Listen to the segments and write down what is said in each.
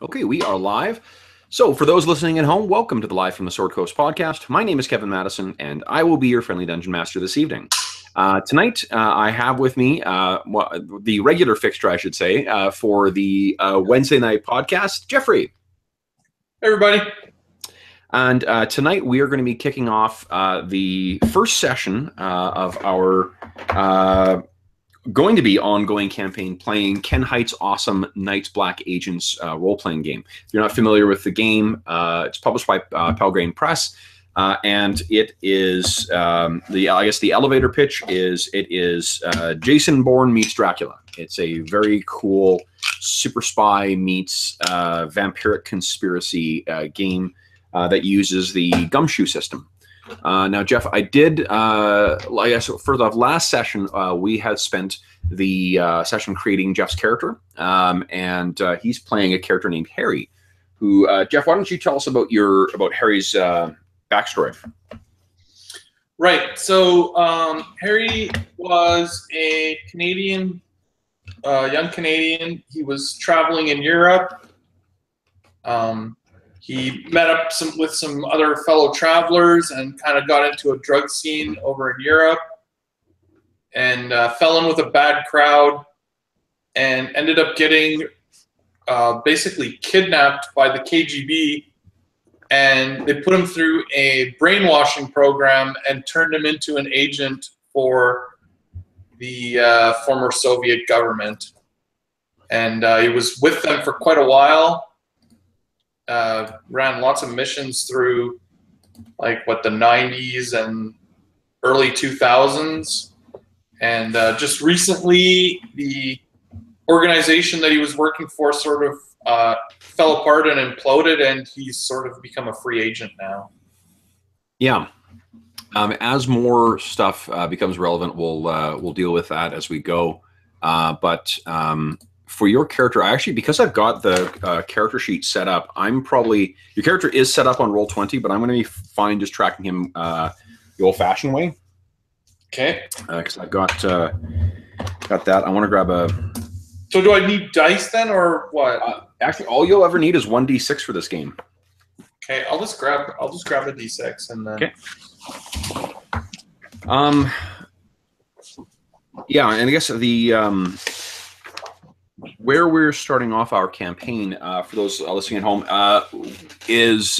Okay, we are live. So for those listening at home, welcome to the Live from the Sword Coast podcast. My name is Kevin Madison, and I will be your friendly dungeon master this evening. Tonight, I have with me the regular fixture, I should say, for the Wednesday night podcast, Jeffrey. Hey, everybody. And tonight we are going to be kicking off the first session of our going to be ongoing campaign playing Ken Hite's awesome Night's Black Agents role-playing game. If you're not familiar with the game, it's published by Pelgrane Press, and it is the elevator pitch is Jason Bourne meets Dracula. It's a very cool super spy meets vampiric conspiracy game that uses the gumshoe system. Now, Jeff, I did, for the last session, we had spent the session creating Jeff's character, and he's playing a character named Harry, who, Jeff, why don't you tell us about Harry's backstory? Right. So Harry was a Canadian, young Canadian. He was traveling in Europe. He met up with some other fellow travelers and kind of got into a drug scene over in Europe and fell in with a bad crowd and ended up getting basically kidnapped by the KGB, and they put him through a brainwashing program and turned him into an agent for the former Soviet government. And he was with them for quite a while. Ran lots of missions through the 90s and early 2000s. And just recently, the organization that he was working for sort of fell apart and imploded, and he's sort of become a free agent now. Yeah. As more stuff becomes relevant, we'll deal with that as we go. But for your character, because I've got the character sheet set up, your character is set up on Roll20, but I'm going to be fine just tracking him the old-fashioned way. Okay. Because I've got that. I want to grab a. So do I need dice then, or what? Actually, all you'll ever need is 1d6 for this game. Okay, I'll just grab a d6 and then. Okay. Yeah, and I guess the where we're starting off our campaign, for those listening at home, is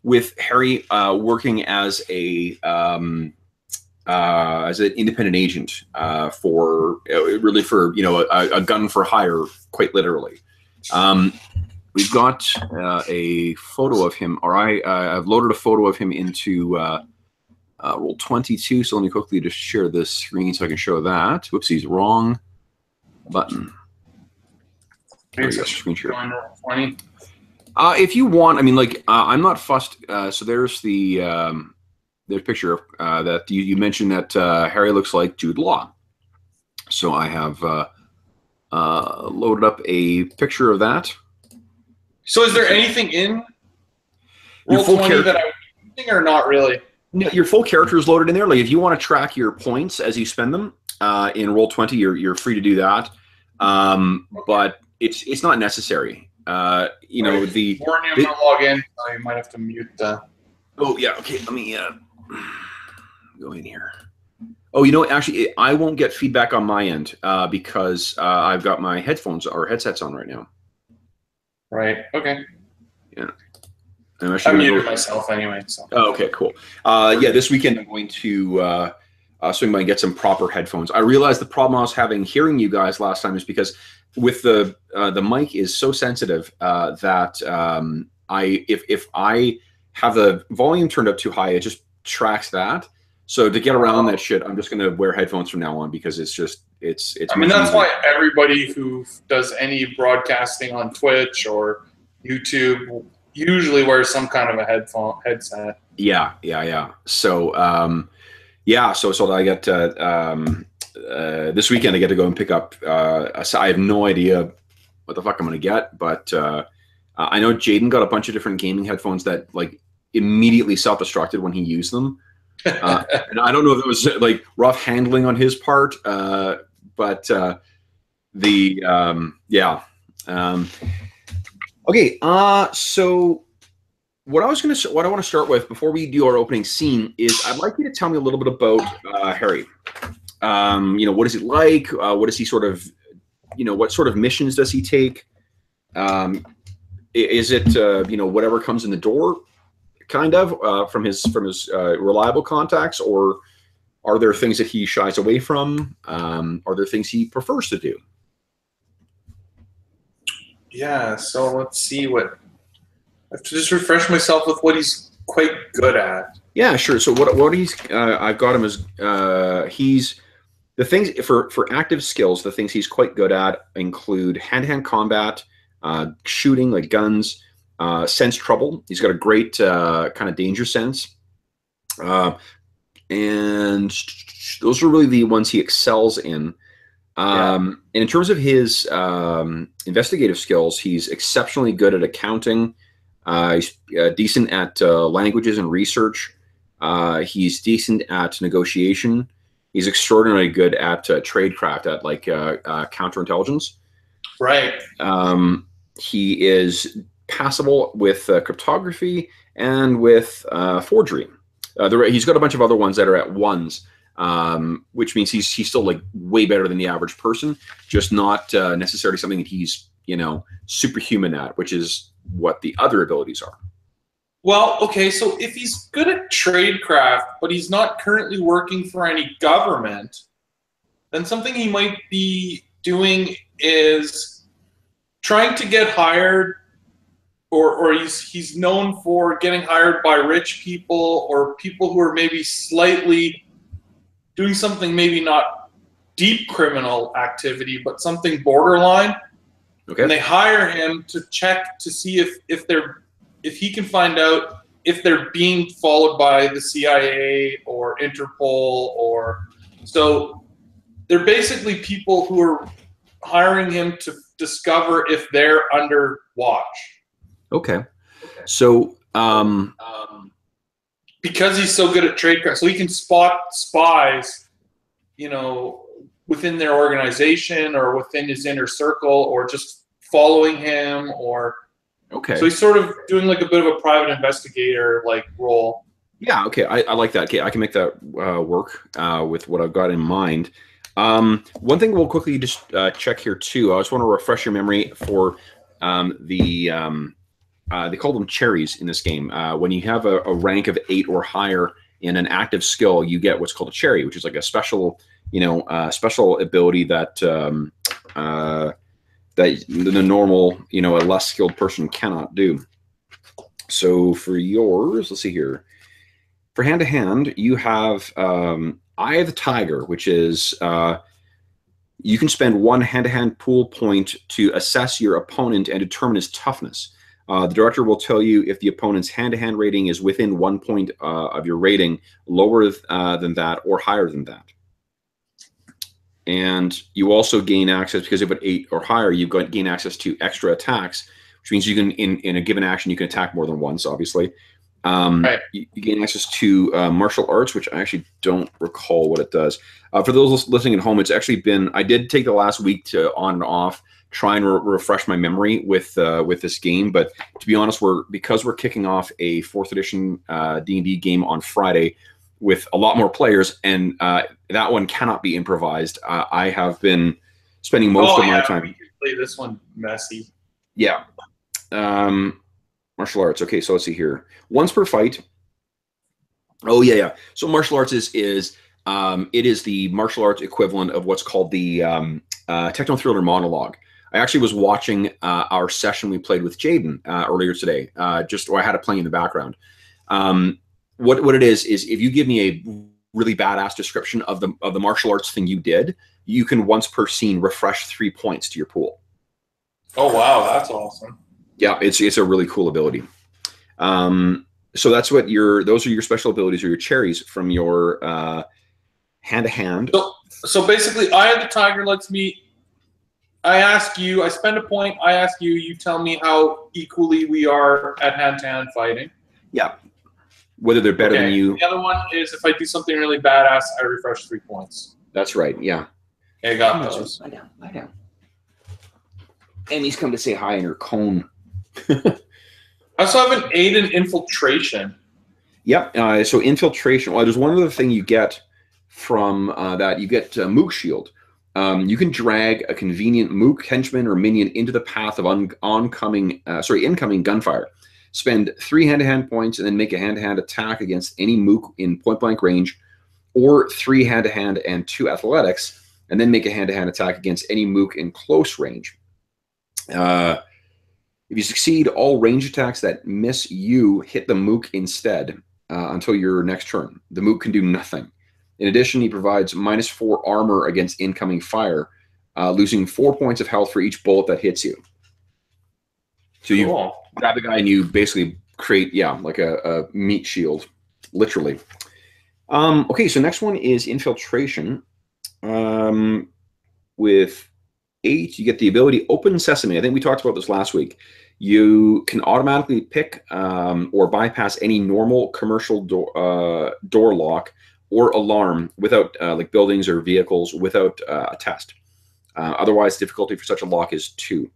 with Harry working as an independent agent for a gun for hire, quite literally. We've got a photo of him, or I've loaded a photo of him into Roll22. So let me quickly just share this screen so I can show that. Whoopsies, wrong button. There we go. Screen share. If you want, I'm not fussed. So there's the picture that you mentioned that Harry looks like Jude Law. So I have loaded up a picture of that. So is there anything in Roll20 that I would be using, or not really? No, your full character is loaded in there. Like if you want to track your points as you spend them in Roll20, you're free to do that. But it's not necessary. Warren, I'm going to log in. So you might have to mute the. Oh yeah. Okay. Let me go in here. Oh, actually, I won't get feedback on my end because I've got my headphones or headsets on right now. Right. Okay. Yeah. I muted myself anyway. So. Oh, okay. Cool. Yeah. This weekend I'm going to swing by and get some proper headphones. I realized the problem I was having hearing you guys last time is because with the mic is so sensitive that if I have the volume turned up too high, it just tracks that. So to get around that shit, I'm just going to wear headphones from now on because it's it's. I mean, that's why everybody who does any broadcasting on Twitch or YouTube usually wears some kind of a headset. Yeah. So so I get this weekend I get to go and pick up. I have no idea what the fuck I'm going to get, but I know Jaden got a bunch of different gaming headphones that immediately self-destructed when he used them. And I don't know if it was rough handling on his part, but Okay. So what I want to start with before we do our opening scene is I'd like you to tell me a little bit about Harry. What is it like? What is he sort of? What sort of missions does he take? Is it whatever comes in the door, kind of from his reliable contacts, or are there things that he shies away from? Are there things he prefers to do? Yeah, so let's see what. I have to just refresh myself with what he's quite good at. Yeah, sure. So what he's I've got him as he's the things for active skills. The things he's quite good at include hand-to-hand combat, shooting like guns, sense trouble. He's got a great kind of danger sense, and those are really the ones he excels in. And in terms of his investigative skills, he's exceptionally good at accounting. He's decent at languages and research. He's decent at negotiation. He's extraordinarily good at tradecraft, at like counterintelligence. Right. He is passable with cryptography and with forgery. He's got a bunch of other ones that are at ones, which means he's still like way better than the average person, just not necessarily something that he's superhuman at, which is what the other abilities are. Well, okay, so if he's good at tradecraft, but he's not currently working for any government, then something he might be doing is trying to get hired, or he's known for getting hired by rich people or people who are maybe slightly doing something, maybe not deep criminal activity, but something borderline. Okay. And they hire him to check to see if he can find out if they're being followed by the CIA or Interpol, or so they're basically people who are hiring him to discover if they're under watch. Okay. So because he's so good at tradecraft, so he can spot spies, within their organization or within his inner circle, or just following him, or okay. So he's sort of doing like a bit of a private investigator like role. Yeah. Okay. I like that. Okay, I can make that work with what I've got in mind. One thing we'll quickly just check here too. I just want to refresh your memory for they call them cherries in this game. When you have a rank of 8 or higher in an active skill, you get what's called a cherry, which is like a special, special ability that that the normal, a less skilled person cannot do. So for yours, let's see here. For hand-to-hand, you have Eye of the Tiger, which is you can spend 1 hand-to-hand pool point to assess your opponent and determine his toughness. The director will tell you if the opponent's hand-to-hand rating is within 1 point of your rating, lower than that, or higher than that. And you also gain access, because of an 8 or higher, you gain access to extra attacks, which means you can, in a given action, you can attack more than once, obviously. Right. You gain access to martial arts, which I actually don't recall what it does. For those listening at home, it's actually been, I did take the last week to on and off try and refresh my memory with this game. But to be honest, because we're kicking off a 4th edition D&D game on Friday with a lot more players, and that one cannot be improvised. I have been spending most of my time. We can play this one messy. Yeah. Martial arts. Okay, so let's see here. Once per fight. Oh yeah. So martial arts is it is the martial arts equivalent of what's called the techno thriller monologue. I actually was watching our session we played with Jaden earlier today. I had it playing in the background. What it is if you give me a really badass description of the martial arts thing you did, you can once per scene refresh 3 points to your pool. Oh wow, that's awesome. Yeah, it's a really cool ability. So that's what those are your special abilities, or your cherries from your hand to hand. So basically, Eye of the Tiger lets me. I ask you. I spend a point. I ask you. You tell me how equally we are at hand-to-hand fighting. Yeah. Whether they're better than you. The other one is if I do something really badass, I refresh 3 points. That's right. Yeah. Okay, I got those. Lie down. Amy's come to say hi in her cone. I also have an 8 in infiltration. Yep. So infiltration. Well, there's one other thing you get from that. You get Mook Shield. You can drag a convenient Mook henchman or minion into the path of incoming gunfire. Spend 3 hand-to-hand points and then make a hand-to-hand attack against any Mook in point-blank range, or 3 hand-to-hand and 2 athletics, and then make a hand-to-hand attack against any Mook in close range. If you succeed, all range attacks that miss you hit the Mook instead until your next turn. The Mook can do nothing. In addition, he provides -4 armor against incoming fire, losing 4 points of health for each bullet that hits you. So you grab the guy and you basically create, like a meat shield, literally. Okay, so next one is infiltration. With 8, you get the ability Open Sesame. I think we talked about this last week. You can automatically pick or bypass any normal commercial door lock or alarm without, like buildings or vehicles, without a test. Otherwise, difficulty for such a lock is 2.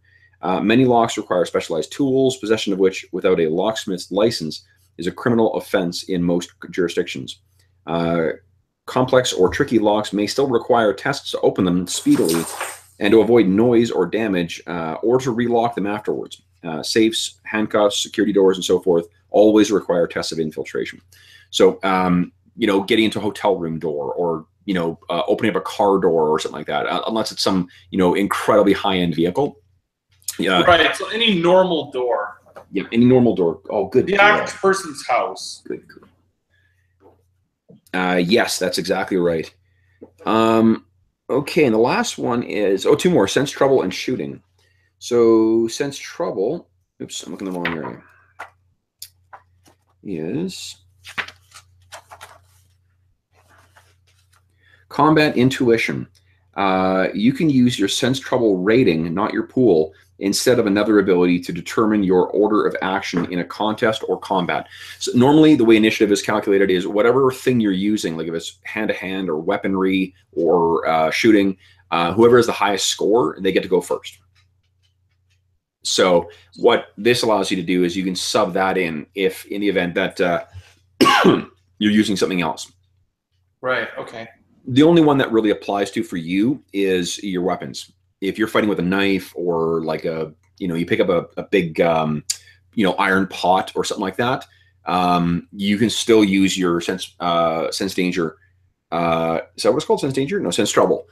Many locks require specialized tools, possession of which without a locksmith's license is a criminal offense in most jurisdictions. Complex or tricky locks may still require tests to open them speedily and to avoid noise or damage, or to relock them afterwards. Safes, handcuffs, security doors, and so forth always require tests of infiltration. So, getting into a hotel room door, or opening up a car door or something like that, unless it's some incredibly high-end vehicle. Yeah. Right. So any normal door. Yeah, any normal door. Oh, good. The average person's house. Good. Yes, that's exactly right. Okay, and the last one is 2 more: sense trouble and shooting. So sense trouble. Oops, I'm looking in the wrong area. Is combat intuition. You can use your sense trouble rating, not your pool, instead of another ability to determine your order of action in a contest or combat. So normally the way initiative is calculated is whatever thing you're using, like if it's hand-to-hand or weaponry or shooting, whoever has the highest score, they get to go first. So what this allows you to do is you can sub that in if in the event that you're using something else. Right, okay. The only one that really applies to for you is your weapons. If you're fighting with a knife or like you pick up a big, iron pot or something like that, you can still use your sense danger. Is that what it's called? Sense danger? No, sense trouble.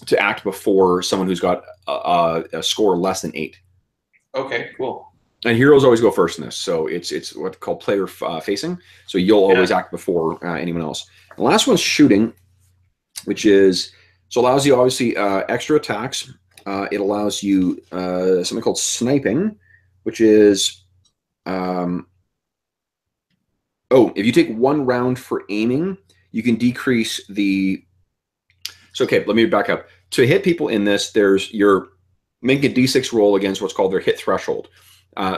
To act before someone who's got a score less than 8. Okay, cool. And heroes always go first in this, so it's what's called player facing. So you'll always act before anyone else. The last one's shooting, which allows you obviously extra attacks. It allows you something called sniping, which is if you take 1 round for aiming, you can decrease the. So okay, let me back up. To hit people in this, you're making a d6 roll against what's called their hit threshold.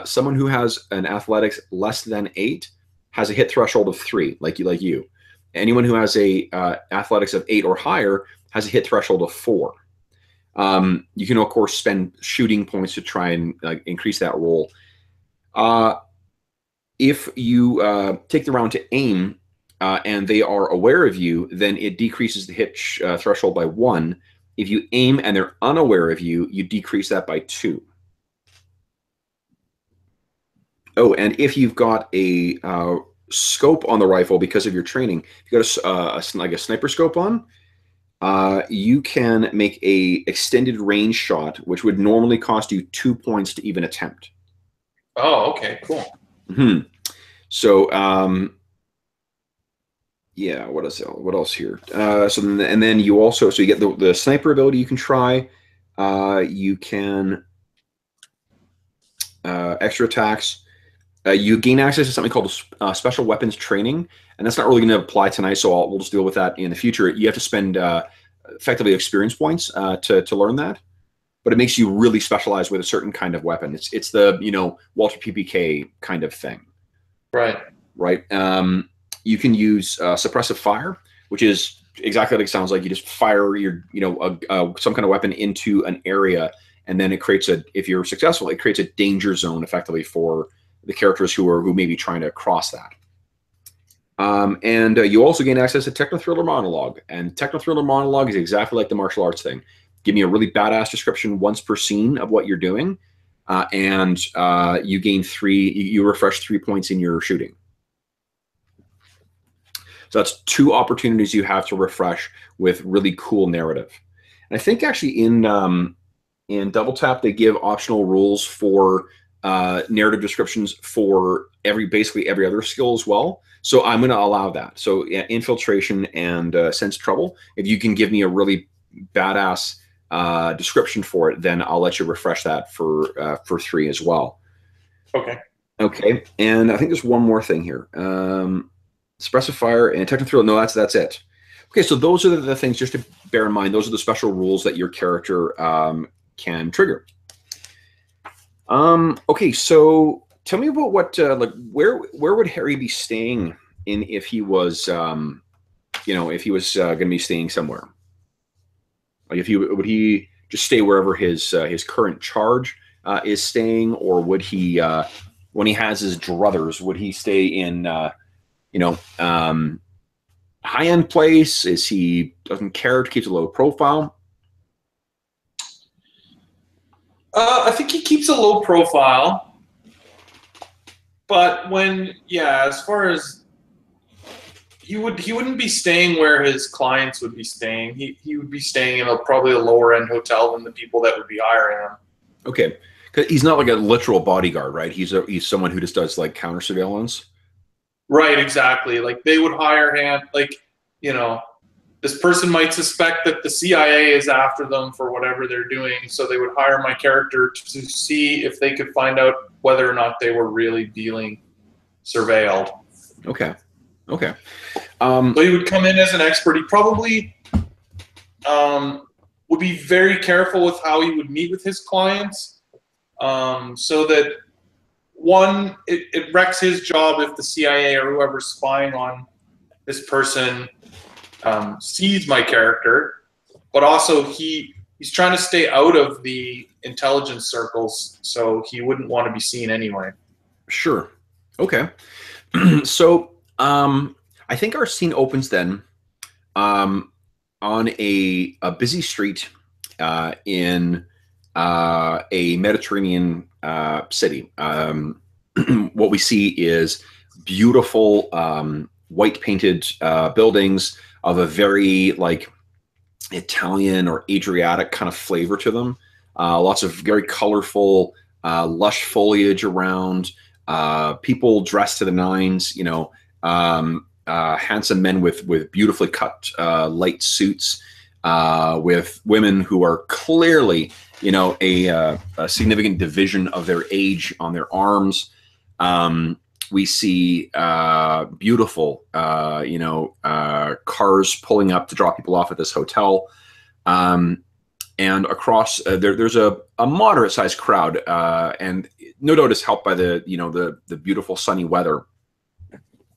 Someone who has an athletics less than 8 has a hit threshold of 3, like you. Anyone who has a athletics of 8 or higher has a hit threshold of 4. You can of course spend shooting points to try and increase that roll. If you take the round to aim and they are aware of you, then it decreases the hit threshold by 1. If you aim and they're unaware of you, you decrease that by 2. Oh, and if you've got a scope on the rifle because of your training, if you've got like a sniper scope on, you can make a extended range shot, which would normally cost you 2 points to even attempt. Oh, okay, cool. Mm-hmm. So, yeah, what else here? And then you also, so you get the sniper ability you can try. You can extra attacks. You gain access to something called special weapons training, and that's not really going to apply tonight, so we'll just deal with that in the future. You have to spend effectively experience points to learn that, but it makes you really specialize with a certain kind of weapon. It's the Walter PPK kind of thing. Right. You can use suppressive fire, which is exactly like it sounds like. You just fire your some kind of weapon into an area, and then it creates if you're successful, it creates a danger zone effectively for the characters who may be trying to cross that. And you also gain access to techno-thriller monologue, and techno-thriller monologue is exactly like the martial arts thing. Give me a really badass description once per scene of what you're doing, and you gain you refresh 3 points in your shooting. So that's 2 opportunities you have to refresh with really cool narrative. And I think actually in Double Tap they give optional rules for narrative descriptions for basically every other skill as well. So I'm going to allow that. So yeah, infiltration and sense trouble. If you can give me a really badass description for it, then I'll let you refresh that for 3 as well. Okay. Okay. And I think there's one more thing here. Specifier and techno-thriller. No, that's it. Okay, so those are the things just to bear in mind. Those are the special rules that your character can trigger. Okay, so tell me about what like where would Harry be staying if he was if he was going to be staying somewhere? Like would he just stay wherever his current charge is staying, or would he when he has his druthers, would he stay in high-end place? Is he doesn't care, keeps a low profile? I think he keeps a low profile, but as far as he wouldn't be staying where his clients would be staying. He would be staying in probably a lower end hotel than the people that would be hiring him. Okay, because he's not like a literal bodyguard, right? He's someone who just does like counter surveillance. Right, exactly. Like they would hire him, this person might suspect that the CIA is after them for whatever they're doing, so they would hire my character to see if they could find out whether or not they were really being surveilled. Okay. Okay. So he would come in as an expert. He probably would be very careful with how he would meet with his clients, so that one, it wrecks his job if the CIA or whoever's spying on this person sees my character, but also he's trying to stay out of the intelligence circles, so he wouldn't want to be seen anyway. Sure. Okay. So I think our scene opens then on a busy street in a Mediterranean city. What we see is beautiful white painted buildings of a very like Italian or Adriatic kind of flavor to them. Lots of very colorful, lush foliage around. People dressed to the nines. Handsome men with beautifully cut light suits. With women who are clearly, a significant division of their age on their arms. We see beautiful, cars pulling up to drop people off at this hotel. And across there's a moderate-sized crowd, and no doubt is helped by the beautiful sunny weather.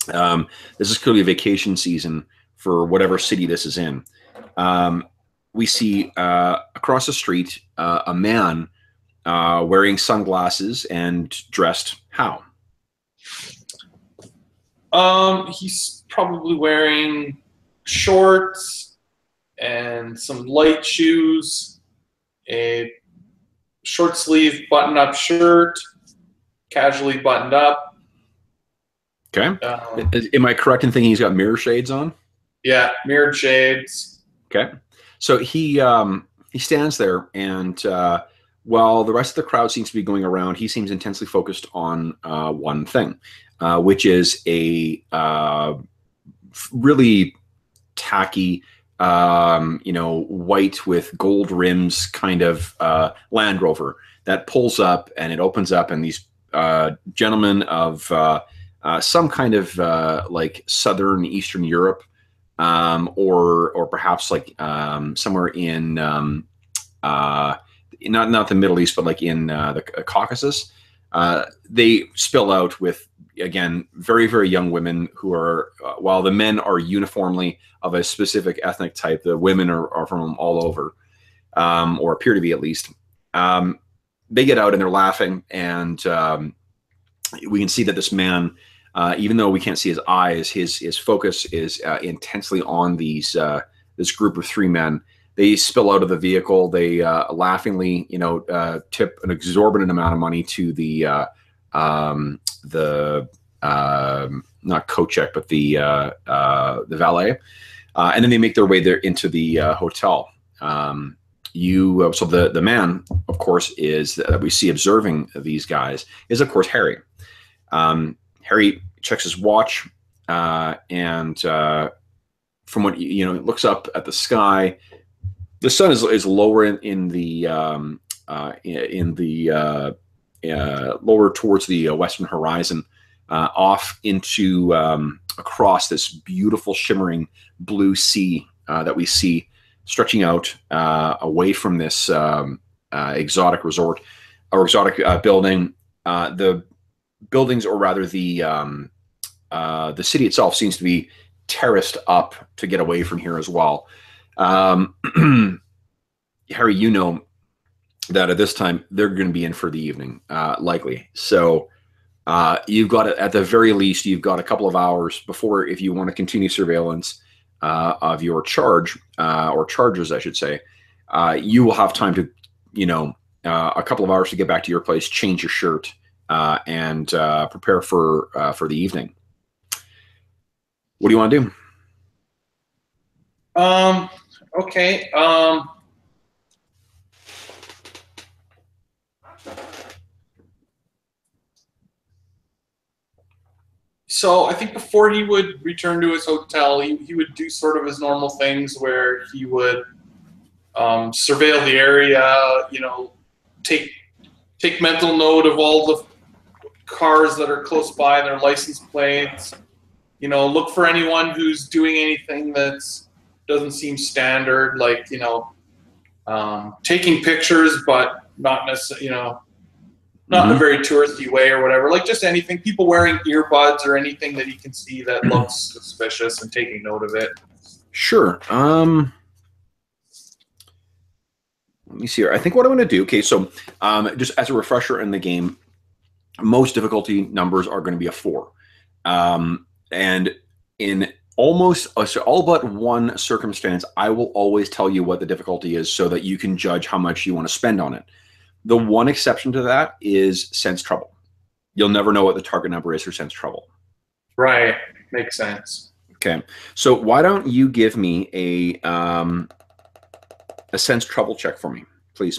This is clearly a vacation season for whatever city this is in. We see across the street a man wearing sunglasses and dressed how? He's probably wearing shorts and some light shoes, a short sleeve button-up shirt, casually buttoned up. Okay. Am I correct in thinking he's got mirror shades on? Yeah, mirrored shades. Okay. So he stands there, and while the rest of the crowd seems to be going around, he seems intensely focused on one thing, which is a really tacky, white with gold rims kind of Land Rover that pulls up, and it opens up, and these gentlemen of some kind of like Southern Eastern Europe, or perhaps like somewhere in not the Middle East, but like in the Caucasus. They spill out with, again, very, very young women who are, while the men are uniformly of a specific ethnic type, the women are from all over, or appear to be at least. They get out and they're laughing, and we can see that this man, even though we can't see his eyes, his focus is intensely on this group of three men. They spill out of the vehicle. They laughingly, tip an exorbitant amount of money to the not coat check, but the valet, and then they make their way there into the hotel. So the man, of course, is that we see observing these guys is, of course, Harry. Harry checks his watch, and from what looks up at the sky. The sun is lower in the lower towards the western horizon, off into across this beautiful shimmering blue sea that we see stretching out away from this exotic resort or exotic building. The buildings, or rather the city itself, seems to be terraced up to get away from here as well. Harry, you know that at this time they're going to be in for the evening, likely. So you've got, at the very least, you've got a couple of hours before, if you want to continue surveillance of your charge, or charges, I should say, you will have time to, a couple of hours to get back to your place, change your shirt, and prepare for the evening. What do you want to do? Okay. So I think before he would return to his hotel, he would do sort of his normal things where he would surveil the area, take mental note of all the cars that are close by and their license plates, look for anyone who's doing anything that's doesn't seem standard, like taking pictures, but not necessarily, not in a very touristy way or whatever. Like just anything, people wearing earbuds or anything that he can see that looks suspicious, and taking note of it. Sure. Let me see here. I think what I'm going to do. Okay, so just as a refresher in the game, most difficulty numbers are going to be a 4, and in almost all but one circumstance, I will always tell you what the difficulty is so that you can judge how much you want to spend on it. The one exception to that is sense trouble. You'll never know what the target number is for sense trouble. Right. Makes sense. Okay. So why don't you give me a sense trouble check for me, please?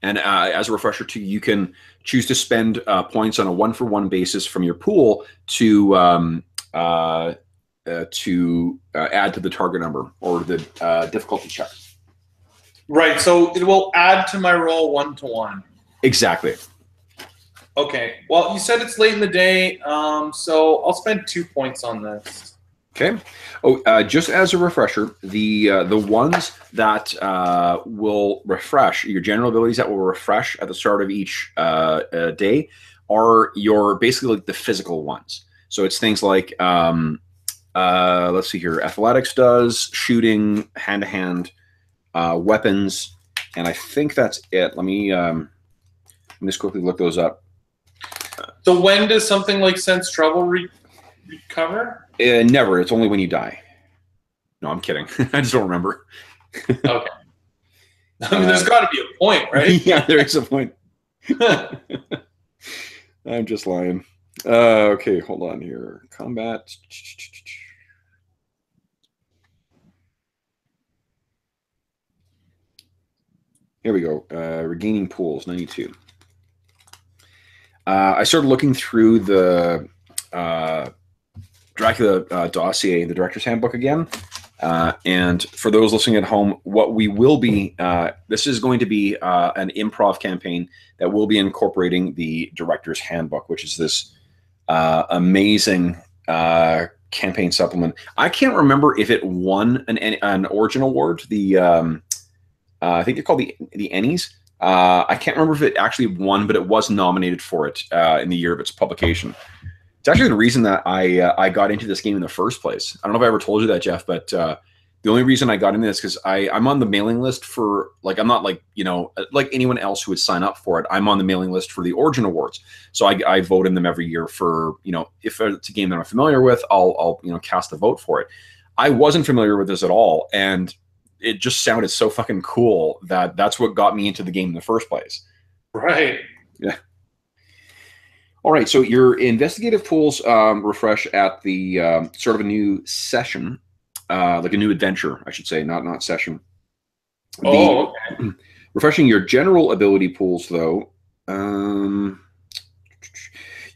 And as a refresher too, you can choose to spend points on a 1-for-1 basis from your pool to add to the target number or the difficulty check. Right. So it will add to my roll 1-to-1. Exactly. Okay. Well, you said it's late in the day, so I'll spend 2 points on this. Okay. Oh, just as a refresher, the ones that will refresh, your general abilities that will refresh at the start of each day, are your basically like the physical ones. So it's things like let's see here, athletics does, shooting, hand-to-hand, weapons, and I think that's it. Let me just quickly look those up. So when does something like sense trouble recover? Never. It's only when you die. No, I'm kidding. I just don't remember. Okay. I mean, there's got to be a point, right? Yeah, there is a point. I'm just lying. Okay, hold on here. Combat. Here we go. Regaining pools, 92. I started looking through the Dracula dossier, the director's handbook again. And for those listening at home, what we will be, this is going to be an improv campaign that will be incorporating the director's handbook, which is this amazing campaign supplement. I can't remember if it won an Origin Award, I think they're called the Ennies. I can't remember if it actually won, but it was nominated for it in the year of its publication. It's actually the reason that I got into this game in the first place. I don't know if I ever told you that, Jeff, but The only reason I got into this because I'm on the mailing list for like I'm not like like anyone else who would sign up for it. I'm on the mailing list for the Origin Awards, so I vote in them every year for if it's a game that I'm familiar with, I'll cast a vote for it. I wasn't familiar with this at all, and it just sounded so fucking cool that's what got me into the game in the first place. Right. Yeah. All right. So your investigative pools refresh at the start of a new session, like a new adventure, I should say, not session. Okay. Refreshing your general ability pools, though, you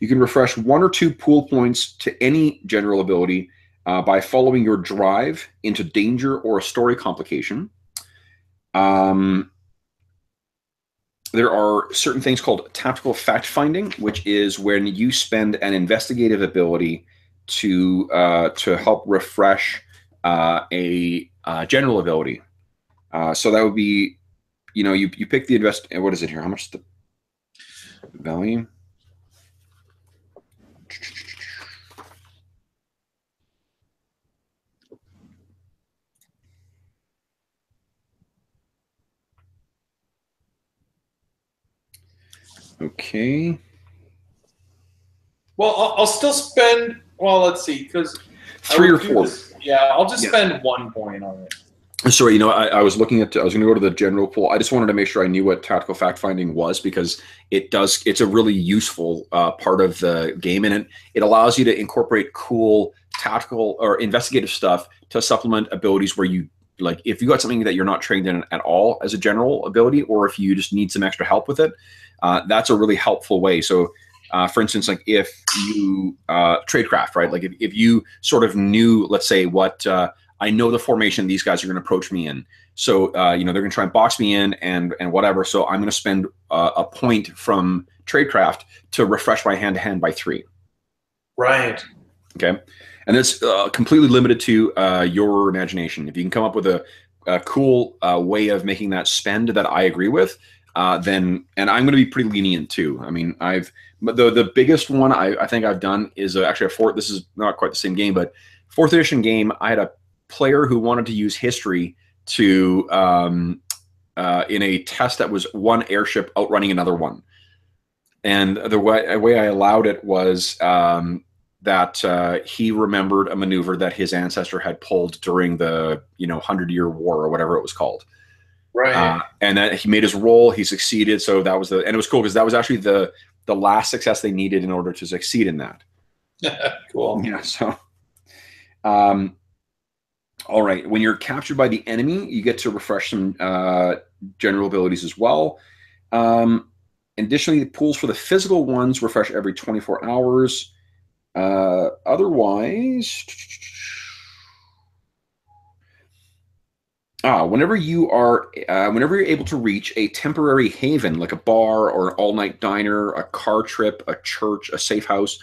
can refresh 1 or 2 pool points to any general ability by following your drive into danger or a story complication. There are certain things called tactical fact finding, which is when you spend an investigative ability to help refresh a general ability. So that would be, you pick the what is it here? How much is the value? Okay. Well, I'll still spend. Well, let's see, because 3 or 4. Yeah, I'll just spend 1 point on it. Sorry, I was looking at. I was going to go to the general pool. I just wanted to make sure I knew what tactical fact finding was because it's a really useful part of the game, and it allows you to incorporate cool tactical or investigative stuff to supplement abilities where you like if you got something that you're not trained in at all as a general ability, or if you just need some extra help with it. That's a really helpful way. So, for instance, like if you tradecraft, right? Like if you sort of knew, let's say, what I know the formation these guys are going to approach me in. So, they're going to try and box me in and whatever. So I'm going to spend a point from tradecraft to refresh my hand-to-hand by 3. Right. Okay. And it's completely limited to your imagination. If you can come up with a cool way of making that spend that I agree with, then, and I'm going to be pretty lenient too. I mean, but the biggest one I think I've done is actually this is not quite the same game, but 4th edition game. I had a player who wanted to use history to in a test that was one airship outrunning another one, and the way I allowed it was that he remembered a maneuver that his ancestor had pulled during the 100-Year War or whatever it was called. Right. And that he made his roll, he succeeded. So that was and it was cool because that was actually the last success they needed in order to succeed in that. Cool. Yeah. So, all right. When you're captured by the enemy, you get to refresh some general abilities as well. Additionally, the pools for the physical ones refresh every 24 hours. Otherwise, whenever you're able to reach a temporary haven, like a bar or an all-night diner, a car trip, a church, a safe house,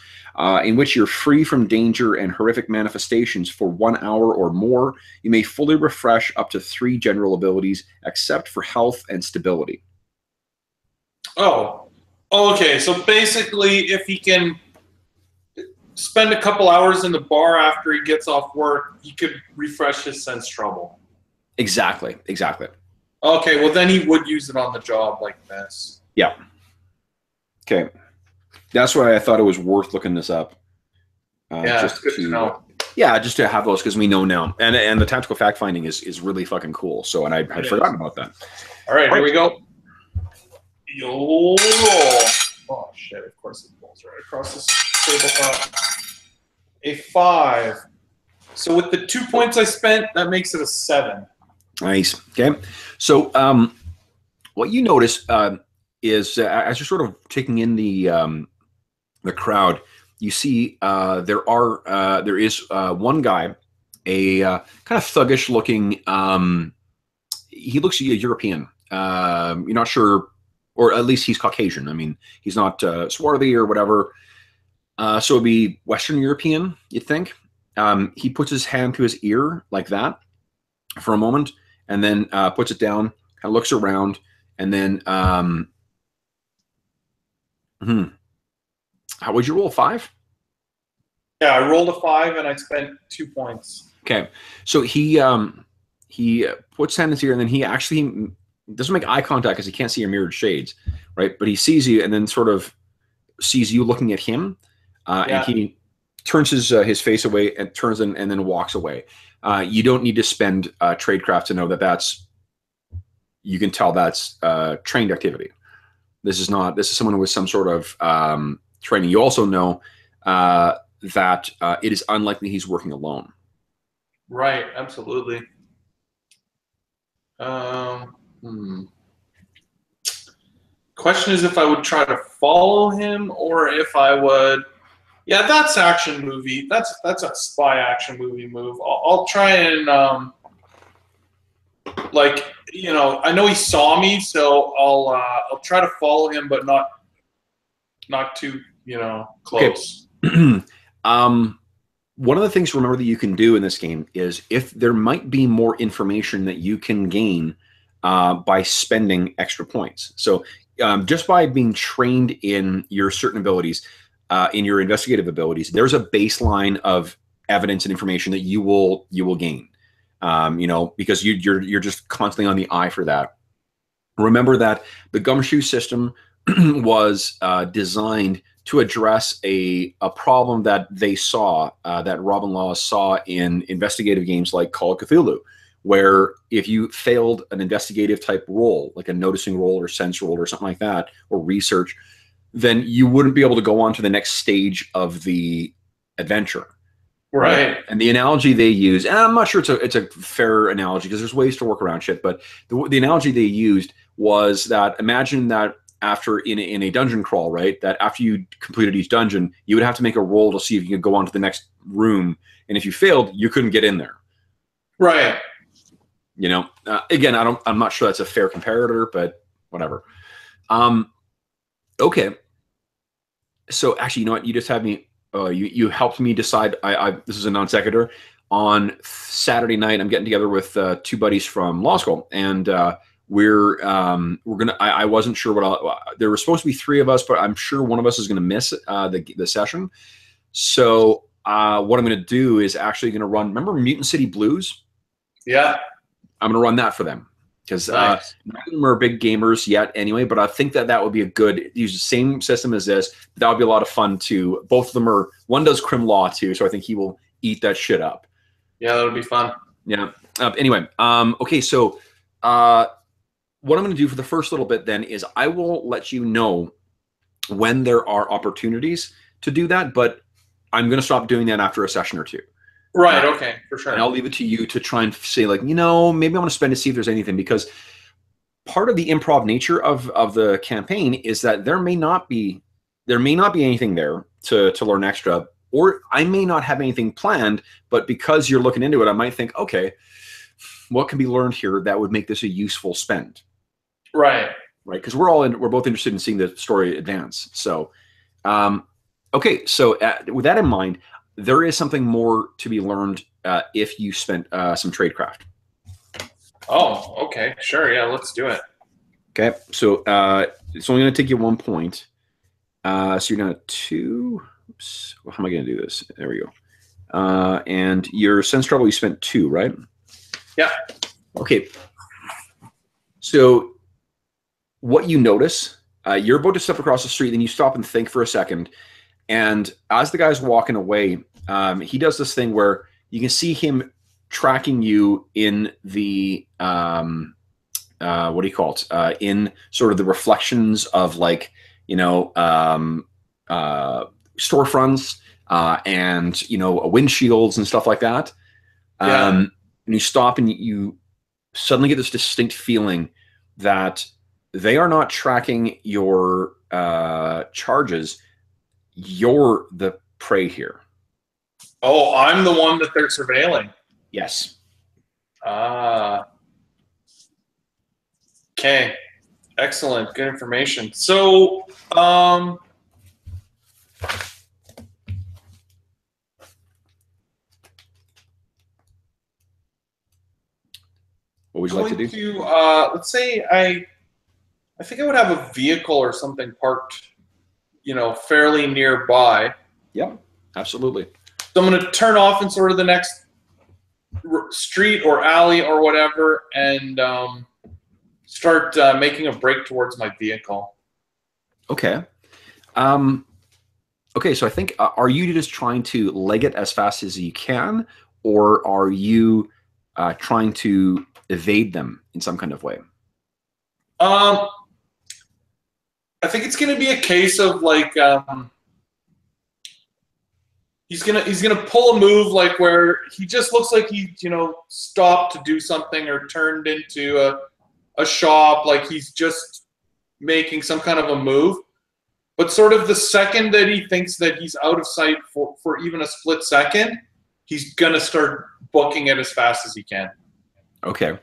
in which you're free from danger and horrific manifestations for 1 hour or more, you may fully refresh up to 3 general abilities, except for health and stability. Oh, okay. So basically, if he can spend a couple hours in the bar after he gets off work, he could refresh his sense trouble. Exactly. Okay, well then he would use it on the job like this. Yeah. Okay. That's why I thought it was worth looking this up. Yeah, just good to know. Yeah, just to have those because we know now, and the tactical fact finding is really fucking cool. So, and I had forgotten about that. All right, here we go. Yo! Oh shit! Of course it falls right across this tabletop. A 5. So with the 2 points I spent, that makes it a 7. Nice. Okay. So what you notice is as you're sort of taking in the crowd, you see there is one guy, a kind of thuggish looking. He looks European. You're not sure, or at least he's Caucasian. I mean, he's not swarthy or whatever. So it'd be Western European, you'd think. He puts his hand to his ear like that for a moment, and then puts it down, kind of looks around, and then how would you roll? 5? Yeah, I rolled a 5 and I spent 2 points. Okay, so he he puts hand in his ear, and then he actually doesn't make eye contact because he can't see your mirrored shades, right? But he sees you, and then sort of sees you looking at him, and he turns his face away and turns and then walks away. You don't need to spend tradecraft to know that that's. You can tell that's trained activity. This is not. This is someone with some sort of training. You also know that it is unlikely he's working alone. Right. Absolutely. Question is if I would try to follow him or if I would. Yeah, that's action movie. That's a spy action movie move. I'll try and like, you know, I know he saw me, so I'll try to follow him, but not too, you know, close. Okay. One of the things to remember that you can do in this game is if there might be more information that you can gain by spending extra points. So just by being trained in your certain abilities, in your investigative abilities, there's a baseline of evidence and information that you will gain. You know, because you're just constantly on the eye for that. Remember that the gumshoe system was designed to address a problem that they saw, that Robin Laws saw in investigative games like Call of Cthulhu, where if you failed an investigative type role, like a noticing role or sense role or something like that, or research, then you wouldn't be able to go on to the next stage of the adventure. Right. And the analogy they use, and I'm not sure it's a fair analogy because there's ways to work around shit, but the analogy they used was that imagine that after in a dungeon crawl, right, that after you completed each dungeon, you would have to make a roll to see if you could go on to the next room. And if you failed, you couldn't get in there. Right. You know, again, I'm not sure that's a fair comparator, but whatever. Okay. So actually, you know what? You just had me, you helped me decide. This is a non sequitur. On Saturday night, I'm getting together with two buddies from law school, and we're gonna. I wasn't sure what there were supposed to be three of us, but I'm sure one of us is gonna miss the session. So what I'm gonna do is actually gonna run. Remember Mutant City Blues? Yeah. I'm gonna run that for them because Nice. none of them are big gamers yet, anyway. But I think that would be a good use the same system as this. That would be a lot of fun too. Both of them are. One does crim law too, so I think he will eat that shit up. Yeah, that would be fun. Yeah. Anyway, okay. So, what I'm going to do for the first little bit then is I will let you know when there are opportunities to do that, but I'm going to stop doing that after a session or two. Right. Okay. For sure. And I'll leave it to you to try and say, like, you know, maybe I want to spend to see if there's anything, because part of the improv nature of the campaign is that there may not be anything there to learn extra, or I may not have anything planned, but because you're looking into it, I might think, okay, what can be learned here that would make this a useful spend? Right. Right. Because we're both interested in seeing the story advance. So, okay. So with that in mind, there is something more to be learned if you spent some tradecraft. Oh, okay. Sure. Yeah, let's do it. Okay. So it's only going to take you 1 point. So you're down to 2. Oops. Well, how am I going to do this? There we go. And your sense trouble, you spent 2, right? Yeah. Okay. So what you notice, you're about to step across the street, then you stop and think for a second. And as the guy's walking away, he does this thing where you can see him tracking you in the, what do you call it? In sort of the reflections of, like, you know, storefronts and, you know, windshields and stuff like that. Yeah. And you stop and you suddenly get this distinct feeling that they are not tracking your charges. You're the prey here. Oh, I'm the one that they're surveilling. Yes. Okay. Excellent. Good information. So, What would you like to do? Let's say I think I would have a vehicle or something parked, you know, fairly nearby. Yep, absolutely. So I'm going to turn off in sort of the next street or alley or whatever, and start making a break towards my vehicle. Okay. Okay, so I think, are you just trying to leg it as fast as you can, or are you trying to evade them in some kind of way? I think it's going to be a case of like he's gonna pull a move like where he just looks like he stopped to do something or turned into a shop, like he's just making some kind of a move. But sort of the second that he thinks that he's out of sight for even a split second, he's gonna start booking it as fast as he can. Okay.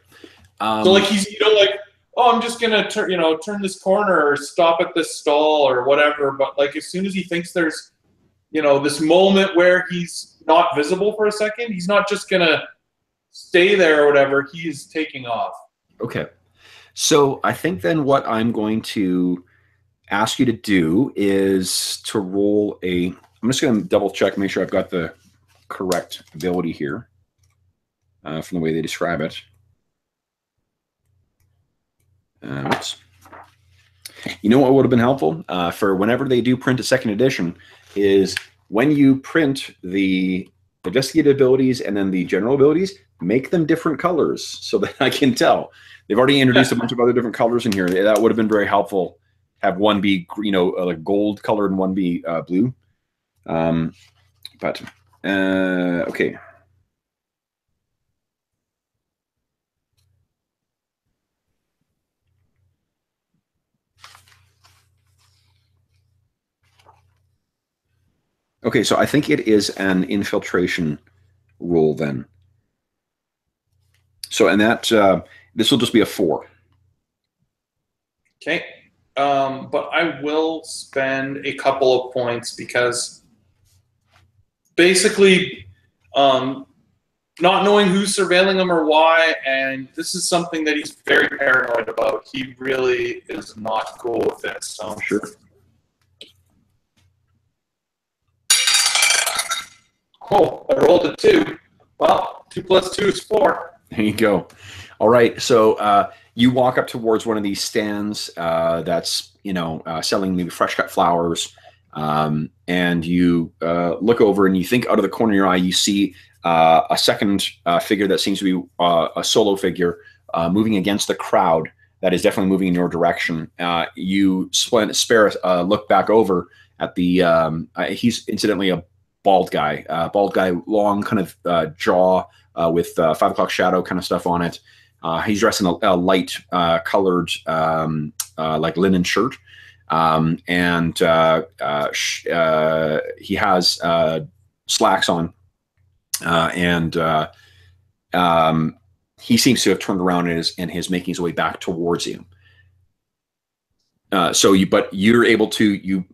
So like he's like, oh, I'm just gonna turn this corner or stop at this stall or whatever. But like as soon as he thinks there's this moment where he's not visible for a second, he's not just gonna stay there or whatever. He's taking off. Okay. So I think then what I'm going to ask you to do is to roll I'm just going to double check, make sure I've got the correct ability here from the way they describe it. Oops. You know what would have been helpful for whenever they do print a second edition is when you print the investigative abilities and then the general abilities, make them different colors so that I can tell. They've already introduced a bunch of other different colors in here. That would have been very helpful. Have one be like gold colored and one be blue. Okay. Okay, so I think it is an infiltration roll then. So, and that this will just be a 4. Okay. But I will spend a couple of points because basically not knowing who's surveilling him or why, and this is something that he's very paranoid about. He really is not cool with it. So sure. Cool. I rolled a 2. Well, 2 plus 2 is 4. There you go. All right. So you walk up towards one of these stands that's selling maybe fresh cut flowers, and you look over and you think out of the corner of your eye you see a second figure that seems to be a solo figure moving against the crowd that is definitely moving in your direction. You spare a look back over at the he's incidentally a bald guy, long kind of jaw with 5 o'clock shadow kind of stuff on it. He's dressed in a light colored like linen shirt, and he has slacks on, and he seems to have turned around and is making his way back towards you. But you're able to you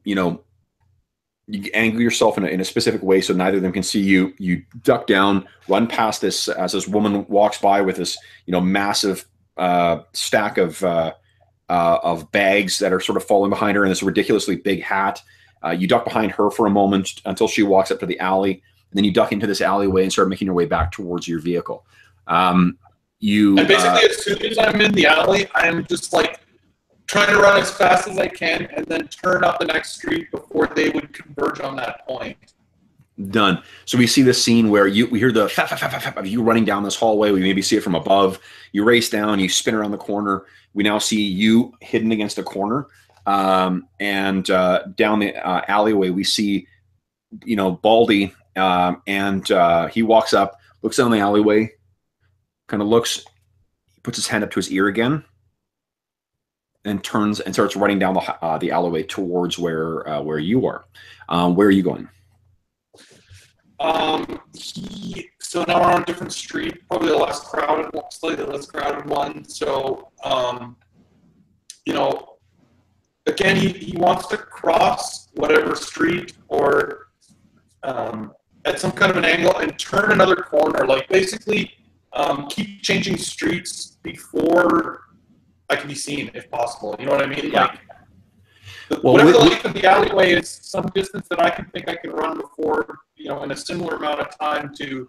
angle yourself in a specific way so neither of them can see you. You duck down, run past this as this woman walks by with this massive stack of bags that are sort of falling behind her and this ridiculously big hat. You duck behind her for a moment until she walks up to the alley, and then you duck into this alleyway and start making your way back towards your vehicle. And basically, as soon as I'm in the alley, I'm just like trying to run as fast as I can and then turn up the next street before they would converge on that point. Done. So we see this scene where we hear the of you running down this hallway. We maybe see it from above. You race down, you spin around the corner. We now see you hidden against a corner. And down the alleyway, we see, Baldy, and he walks up, looks down the alleyway, kind of looks, he puts his hand up to his ear again, and turns and starts running down the alleyway towards where you are. Where are you going? So now we're on a different street, probably slightly less crowded one. So, again, he wants to cross whatever street or at some kind of an angle and turn another corner. Like basically, keep changing streets before I can be seen, if possible. You know what I mean? Yeah. Like, whatever the length of the alleyway is, some distance that I can run before, in a similar amount of time to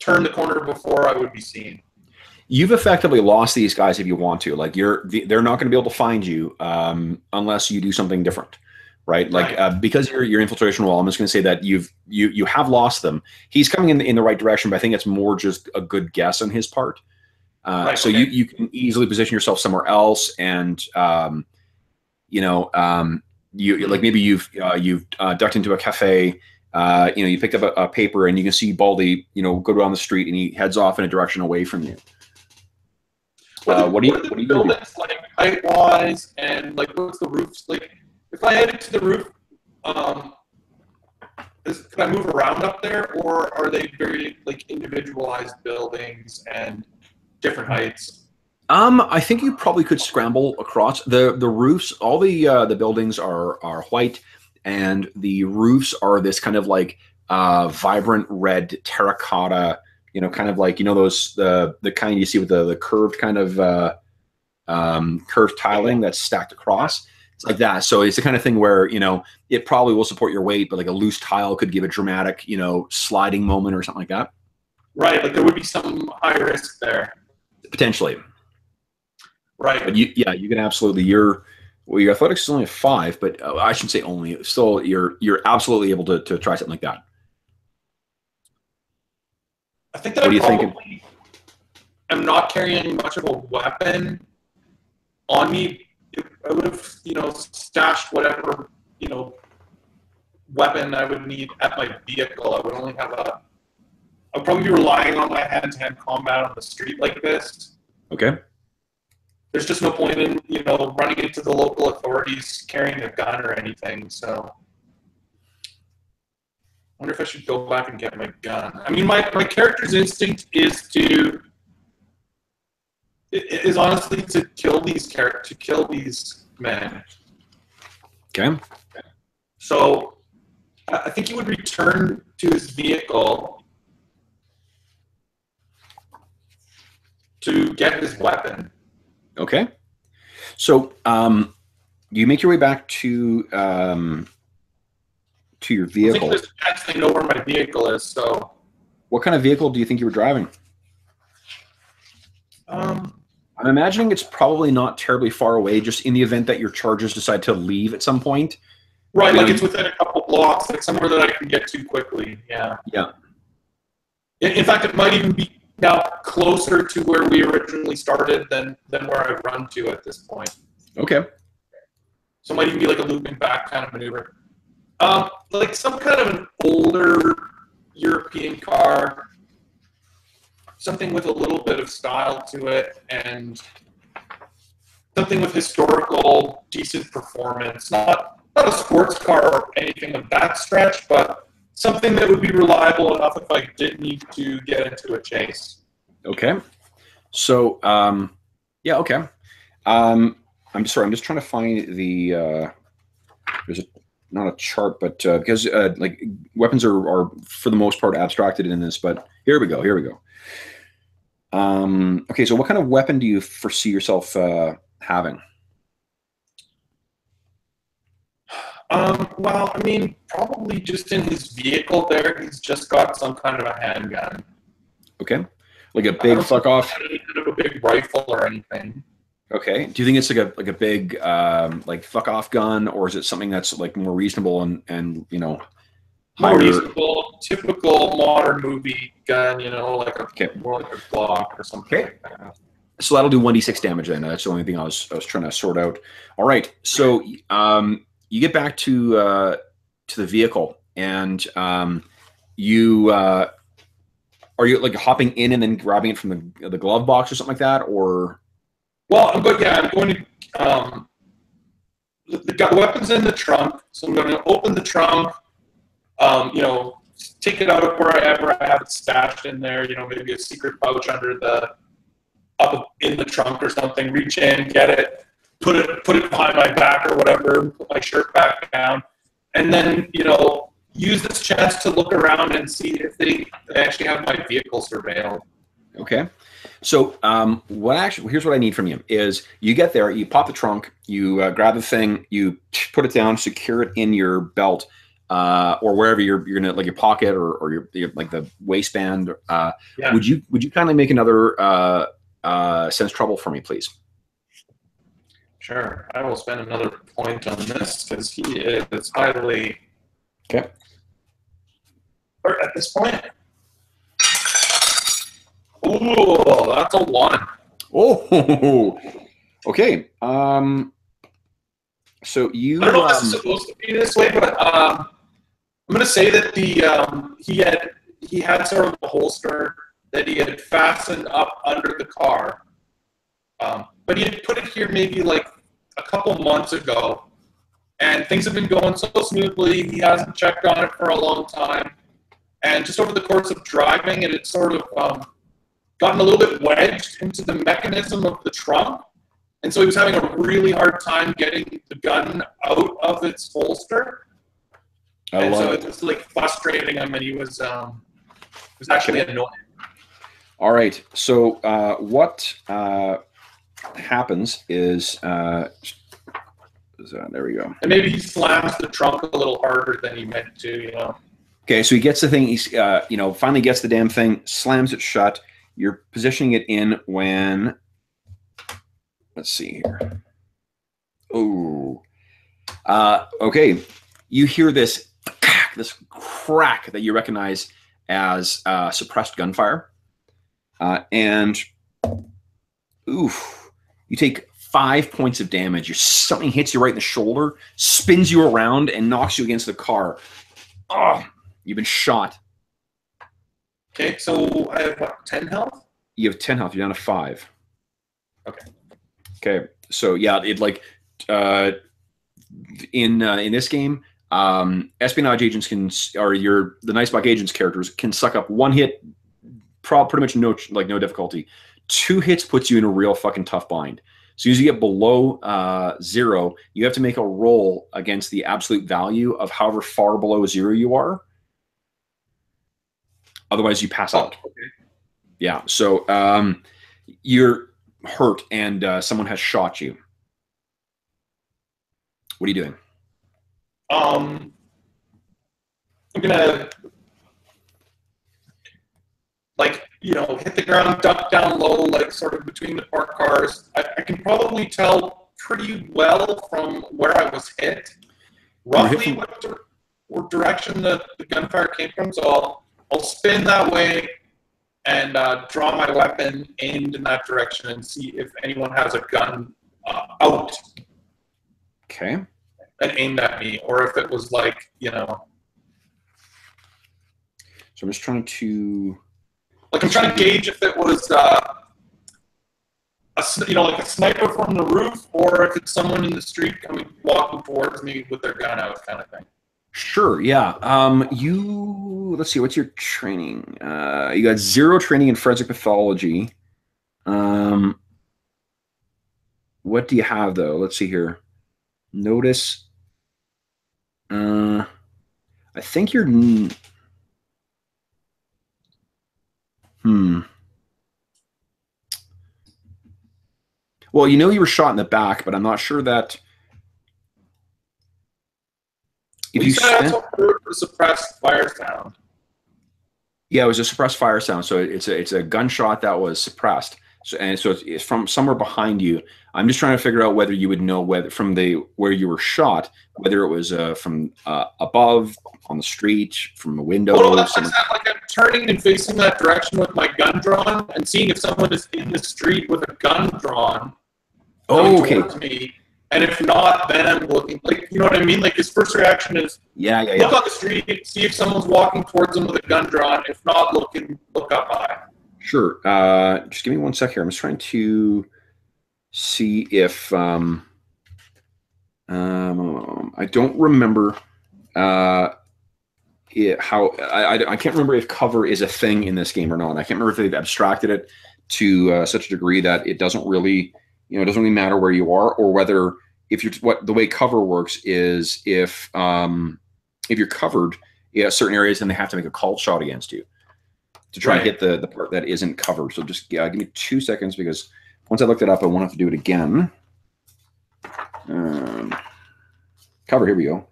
turn the corner before I would be seen. You've effectively lost these guys if you want to. Like they're not going to be able to find you unless you do something different, right? Like because your infiltration wall. I'm just going to say that you have lost them. He's coming in the right direction, but I think it's more just a good guess on his part. So you can easily position yourself somewhere else, and you like maybe you've ducked into a cafe. You picked up a paper, and you can see Baldy, go down the street, and he heads off in a direction away from you. What do you do? Like height wise, and like what's the roofs like? If I headed to the roof, can I move around up there, or are they very like individualized buildings and different heights? I think you probably could scramble across the roofs. All the buildings are white, and the roofs are this kind of like vibrant red terracotta. Kind of like those the kind you see with the curved kind of curved tiling that's stacked across. It's like that. So it's the kind of thing where it probably will support your weight, but like a loose tile could give a dramatic sliding moment or something like that. Right, like there would be some high risk there potentially. Right, but you can absolutely. Your athletics is only a 5, but I shouldn't say only. Still, you're absolutely able to try something like that. I think that I'm not carrying much of a weapon on me. I would have, stashed whatever, weapon I would need at my vehicle. I would only have I'd probably be relying on my hand-to-hand combat on the street like this. Okay. There's just no point in, running into the local authorities carrying a gun or anything, so. I wonder if I should go back and get my gun. I mean, my character's instinct is honestly to kill these men. Okay. So I think he would return to his vehicle to get his weapon. Okay. So you make your way back to your vehicle. I think there's a chance they know where my vehicle is. So, what kind of vehicle do you think you were driving? I'm imagining it's probably not terribly far away, just in the event that your charges decide to leave at some point. Right, like it's within a couple blocks, like somewhere that I can get to quickly. Yeah. Yeah. In fact, it might even be now closer to where we originally started than where I run to at this point. Okay. So it might even be like a looping back kind of maneuver. Like some kind of an older European car, something with a little bit of style to it, and something with historical, decent performance. Not a sports car or anything of that stretch, but something that would be reliable enough if I did need to get into a chase. Okay. So, yeah, okay. I'm sorry. I'm just trying to find the. There's not a chart, but because like weapons are for the most part abstracted in this. But here we go. Okay. So, what kind of weapon do you foresee yourself having? Well, I mean, probably just in his vehicle there, he's just got some kind of a handgun. Okay. Like a big fuck off? Any kind of a big rifle or anything. Okay. Do you think it's like a big like fuck off gun, or is it something that's like more reasonable and more reasonable, typical modern movie gun, like more like a Glock or something like that. So that'll do 1d6 damage then. That's the only thing I was trying to sort out. All right. So you get back to the vehicle, and you are you like hopping in and then grabbing it from the glove box or something like that, or? Well, I'm going to. The weapon's in the trunk, so I'm going to open the trunk. Take it out of wherever I have it stashed in there. Maybe a secret pouch under up in the trunk or something. Reach in, get it. Put it behind my back or whatever, put my shirt back down, and then, use this chance to look around and see if they actually have my vehicle surveilled. Okay. So here's what I need from you is you get there, you pop the trunk, you grab the thing, you put it down, secure it in your belt. or wherever you're gonna, like your pocket or your like the waistband. Yeah. Would you kindly make another sense trouble for me, please? Sure. I will spend another point on this because he is highly. Okay. Or at this point. Ooh, that's a 1. Oh, okay. So you. I don't know if this is supposed to be this way, but I'm going to say that he had sort of a holster that he had fastened up under the car, but he had put it here maybe like a couple months ago, and things have been going so smoothly. He hasn't checked on it for a long time, and just over the course of driving, it had sort of gotten a little bit wedged into the mechanism of the trunk. And so he was having a really hard time getting the gun out of its holster. And so it was like frustrating him, and he was actually annoying. All right. So what happens is, there we go. And maybe he slams the trunk a little harder than he meant to, you know. Okay, so he gets the thing. He's finally gets the damn thing, slams it shut. You're positioning it in when. Let's see here. Oh, okay. You hear this crack that you recognize as suppressed gunfire, and oof, you take 5 points of damage. Something hits you right in the shoulder, spins you around, and knocks you against the car. Oh, you've been shot. Okay, so I have what, 10 health? You have 10 health. You're down to 5. Okay. Okay, so yeah, it like in this game, espionage agents the Niceblock agents characters can suck up 1 hit, pretty much no difficulty. 2 hits puts you in a real fucking tough bind. As soon as you get below 0, you have to make a roll against the absolute value of however far below 0 you are. Otherwise, you pass out. Okay. Yeah, so you're hurt and someone has shot you. What are you doing? I'm gonna hit the ground, duck down low, like sort of between the parked cars. I can probably tell pretty well from where I was hit, roughly what direction the gunfire came from. So I'll spin that way and draw my weapon aimed in that direction and see if anyone has a gun out. Okay. And aimed at me, or if it was like, So I'm just trying to. Like I'm trying to gauge if it was like a sniper from the roof, or if it's someone in the street walking towards me with their gun out, kind of thing. Sure, yeah. Let's see, what's your training? You got 0 training in forensic pathology. What do you have though? Let's see here. Notice. I think you're. Well, you know you were shot in the back, but I'm not sure that. If you said a suppressed fire sound. Yeah, it was a suppressed fire sound. So it's a gunshot that was suppressed. So it's from somewhere behind you. I'm just trying to figure out whether you would know whether from where you were shot, whether it was from above, on the street, from a window. Oh, that's like I'm turning and facing that direction with my gun drawn and seeing if someone is in the street with a gun drawn. Towards me. And if not, then I'm looking, like, you know what I mean? Like, his first reaction is, look on the street, see if someone's walking towards him with a gun drawn. If not, look up high. Sure. Just give me 1 sec here. I'm just trying to see if I don't remember I can't remember if cover is a thing in this game or not. I can't remember if they've abstracted it to such a degree that it doesn't really, it doesn't really matter where you are, or whether the way cover works is if you're covered in certain areas, then they have to make a call shot against you to try and hit the part that isn't covered. So just give me 2 seconds, because once I looked it up, I won't have to do it again. Cover, here we go.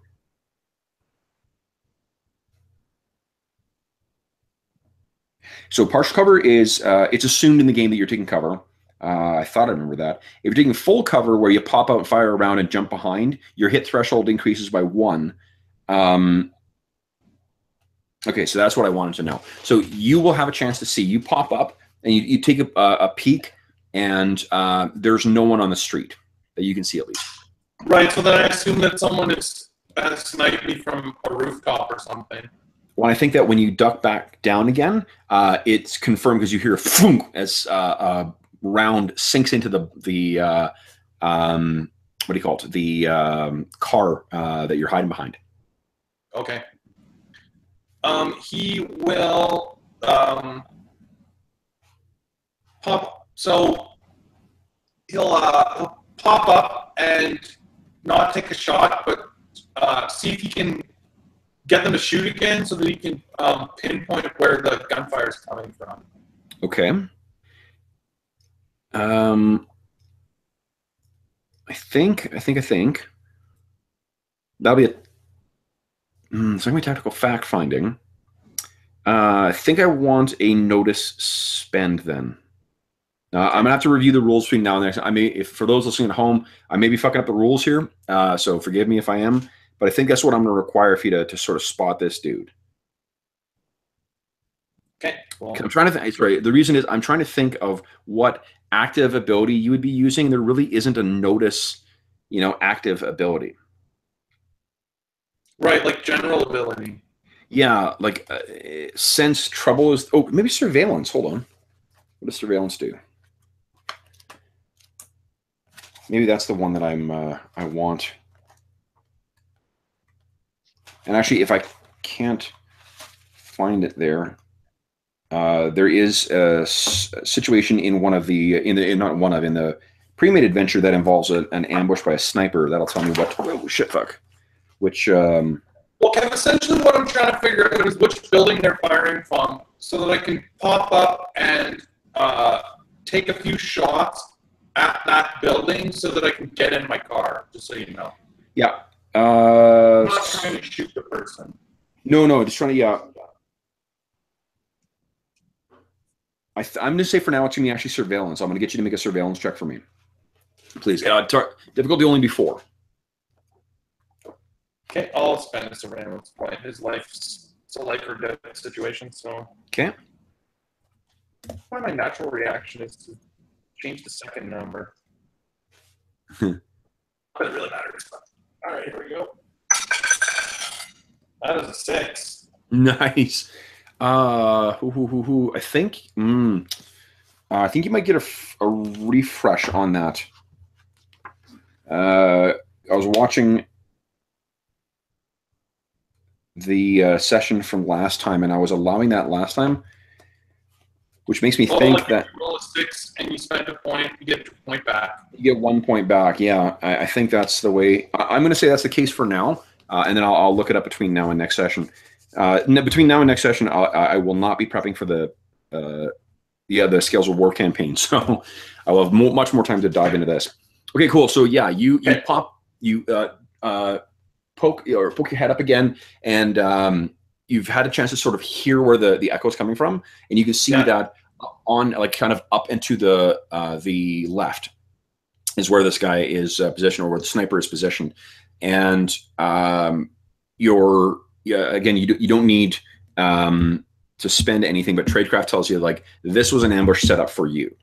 So partial cover is it's assumed in the game that you're taking cover. I thought I remember that. If you're taking full cover, where you pop out, fire around, and jump behind, your hit threshold increases by 1. Okay, so that's what I wanted to know. So you will have a chance to see. You pop up and you take a peek, and there's no one on the street that you can see at least. Right. So then I assume that someone is sniped me from a rooftop or something. Well, I think that when you duck back down again, it's confirmed because you hear a thunk as round sinks into the what do you call it? The car that you're hiding behind. Okay. He will pop. So he'll pop up and not take a shot, but see if he can get them to shoot again, so that he can pinpoint where the gunfire is coming from. Okay. I think that'll be it. It's going to be tactical fact finding. I think I want a notice spend then. I'm gonna have to review the rules between now and next. I may, if for those listening at home, I may be fucking up the rules here. So forgive me if I am. But I think that's what I'm going to require for you to sort of spot this dude. Okay. Well, I'm trying to think. Sorry, the reason is I'm trying to think of what active ability you would be using. There really isn't a notice, active ability. Right, like general ability. Yeah, like sense trouble is. Oh, maybe surveillance. Hold on. What does surveillance do? Maybe that's the one that I want. And actually, if I can't find it there, there is a situation in one of the in the pre-made adventure that involves an ambush by a sniper. That'll tell me what. Oh shit! Fuck. Which. Well, Kev, essentially what I'm trying to figure out is which building they're firing from, so that I can pop up and take a few shots at that building, so that I can get in my car. Just so you know. Yeah. I'm not trying to shoot the person. No, just trying to, yeah. I'm going to say for now it's going to be actually surveillance. I'm going to get you to make a surveillance check for me. Please. Difficulty only before. Okay, I'll spend a surveillance point. His life's a life or death situation, so. Okay. My natural reaction is to change the second number. But it really matters. All right, here we go. That is a 6. Nice. I think. I think you might get a refresh on that. I was watching the session from last time, and I was allowing that last time, which makes me think that if you roll a 6 and you spend a point, you get a point back. You get 1 point back. Yeah, I think that's the way. I'm going to say that's the case for now, and then I'll look it up between now and next session. Between now and next session, I will not be prepping for the Scales of War campaign, so I will have much more time to dive into this. Okay, cool. So yeah, you poke your head up again, and you've had a chance to sort of hear where the echo is coming from, and you can see that on kind of up into the left is where this guy is positioned, or where the sniper is positioned, and again, you don't need to spend anything, but tradecraft tells you this was an ambush set up for you.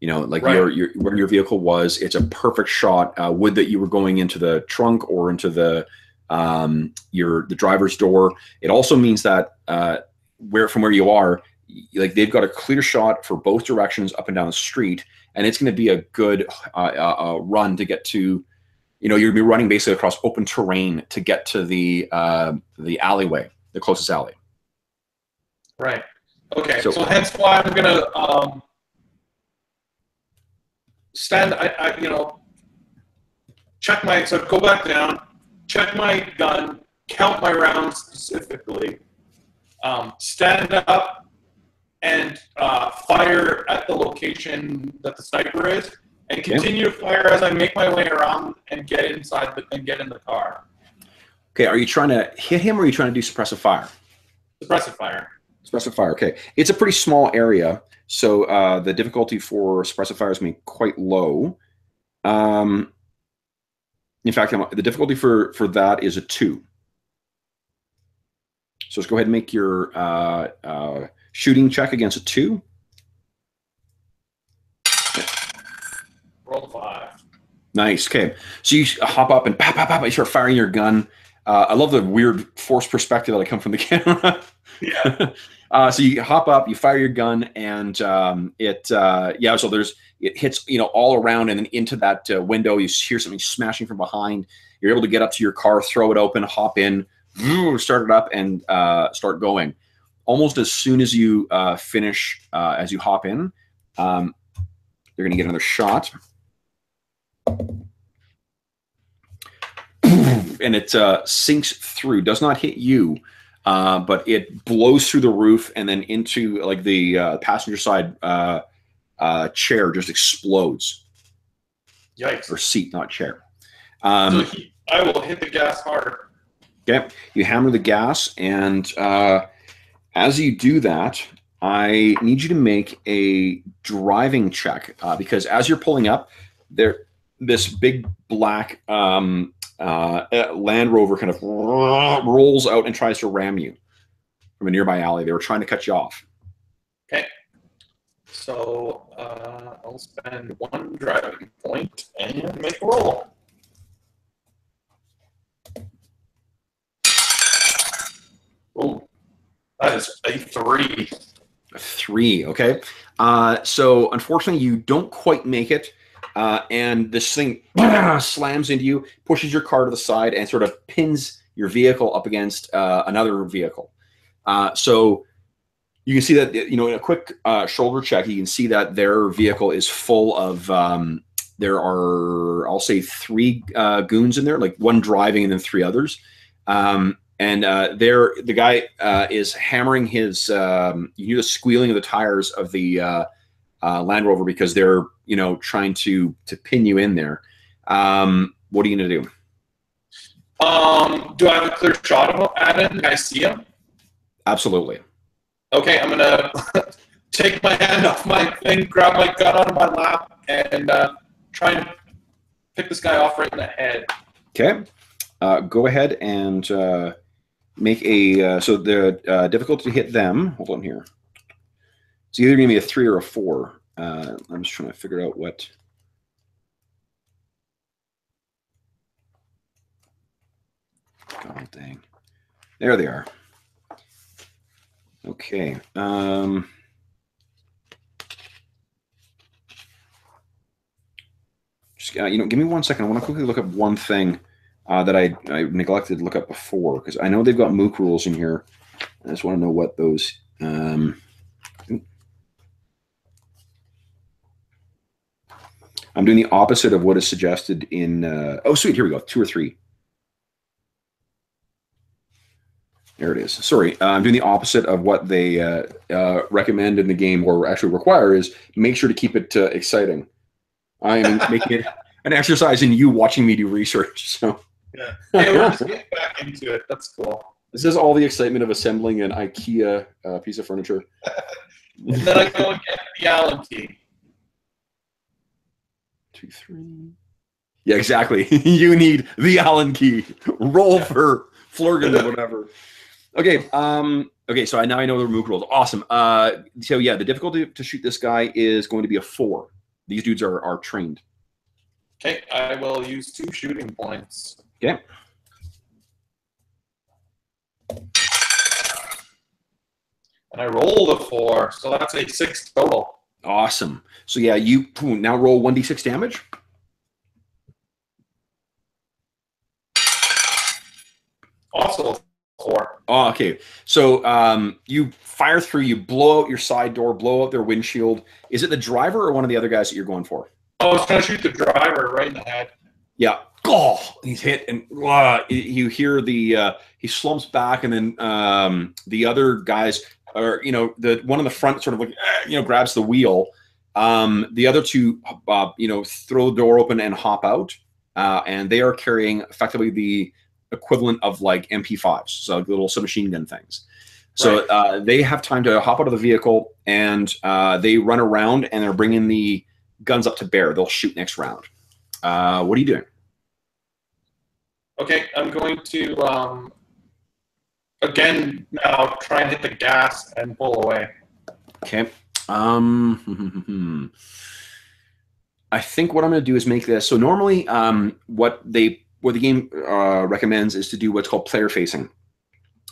Right. Where your vehicle was, it's a perfect shot. Would that you were going into the trunk or into the driver's door. It also means that from where you are, they've got a clear shot for both directions up and down the street, and it's going to be a good run to get to. You're going to be running basically across open terrain to get to the alleyway, the closest alley. Right. Okay. So hence why I'm going to stand. Go back down, check my gun, count my rounds specifically, stand up, and fire at the location that the sniper is, and continue to fire as I make my way around and get inside and get in the car. Okay, are you trying to hit him, or are you trying to do suppressive fire? Suppressive fire. Suppressive fire. Okay, it's a pretty small area, so the difficulty for suppressive fire is going to be quite low. In fact, the difficulty for that is a 2. So let's go ahead and make your shooting check against a 2. Roll 5. Nice. Okay, so you hop up and pop, pop, pop. You start firing your gun. I love the weird forced perspective that I come from the camera. Yeah. So you hop up, you fire your gun, and so it hits all around and then into that window. You hear something smashing from behind. You're able to get up to your car, throw it open, hop in, start it up, and start going. Almost as soon as you finish, as you hop in, you're going to get another shot. And it sinks through, does not hit you, but it blows through the roof and then into like the passenger side chair just explodes. Yikes. Or seat, not chair. I will hit the gas hard. Okay, you hammer the gas, and as you do that, I need you to make a driving check because as you're pulling up, this big black Land Rover kind of rolls out and tries to ram you from a nearby alley. They were trying to cut you off. Okay. So I'll spend 1 driving point and make a roll. Oh, that is a 3. A 3, okay. So unfortunately, you don't quite make it. And this thing slams into you, pushes your car to the side, and sort of pins your vehicle up against another vehicle. So you can see that, in a quick shoulder check, you can see that their vehicle is full of, there are, I'll say, 3 goons in there, like 1 driving and then 3 others. And the guy is hammering his, you hear the squealing of the tires of the Land Rover because they're, trying to pin you in there. What are you going to do? Do I have a clear shot of him at him? Can I see him? Absolutely. Okay, I'm going to take my hand off my thing, grab my gun out of my lap, and try and pick this guy off right in the head. Okay. Go ahead and make a, so the difficulty to hit them, hold on here. It's either going to be a 3 or a 4. I'm just trying to figure out what. God dang. There they are. Okay. Just give me 1 second. I want to quickly look up one thing that I neglected to look up before, because I know they've got MOOC rules in here. I just want to know what those. I'm doing the opposite of what is suggested in. Oh, sweet. Here we go. 2 or 3. There it is. Sorry, I'm doing the opposite of what they recommend in the game, or actually require, is make sure to keep it exciting. I am making it an exercise in you watching me do research. So yeah, we're just getting back into it. That's cool. This is all the excitement of assembling an IKEA piece of furniture. And then I go and get the Allen key. 2, 3. Yeah, exactly. You need the Allen key. Roll for Flurgan or whatever. Okay. Okay. So now I know the MOOC rules. Awesome. So yeah, the difficulty to shoot this guy is going to be a 4. These dudes are trained. Okay. I will use 2 shooting points. Okay. And I rolled a 4, so that's a 6 total. Awesome. So yeah, you now roll 1d6 damage. Also 4. Oh, okay. So you fire through, you blow out your side door, blow out their windshield. Is it the driver or one of the other guys that you're going for? I was trying to shoot the driver right in the head. Yeah. Oh, he's hit, and you hear the he slumps back, and then the other guys are, the one in the front sort of like grabs the wheel. The other 2 throw the door open and hop out, and they are carrying effectively the equivalent of like MP5s, so like little submachine gun things. So they have time to hop out of the vehicle, and they run around, and they're bringing the guns up to bear. They'll shoot next round. What are you doing? Okay, I'm going to, again, now try and hit the gas and pull away. Okay. I think what I'm going to do is make this. So normally what the game recommends is to do what's called player facing.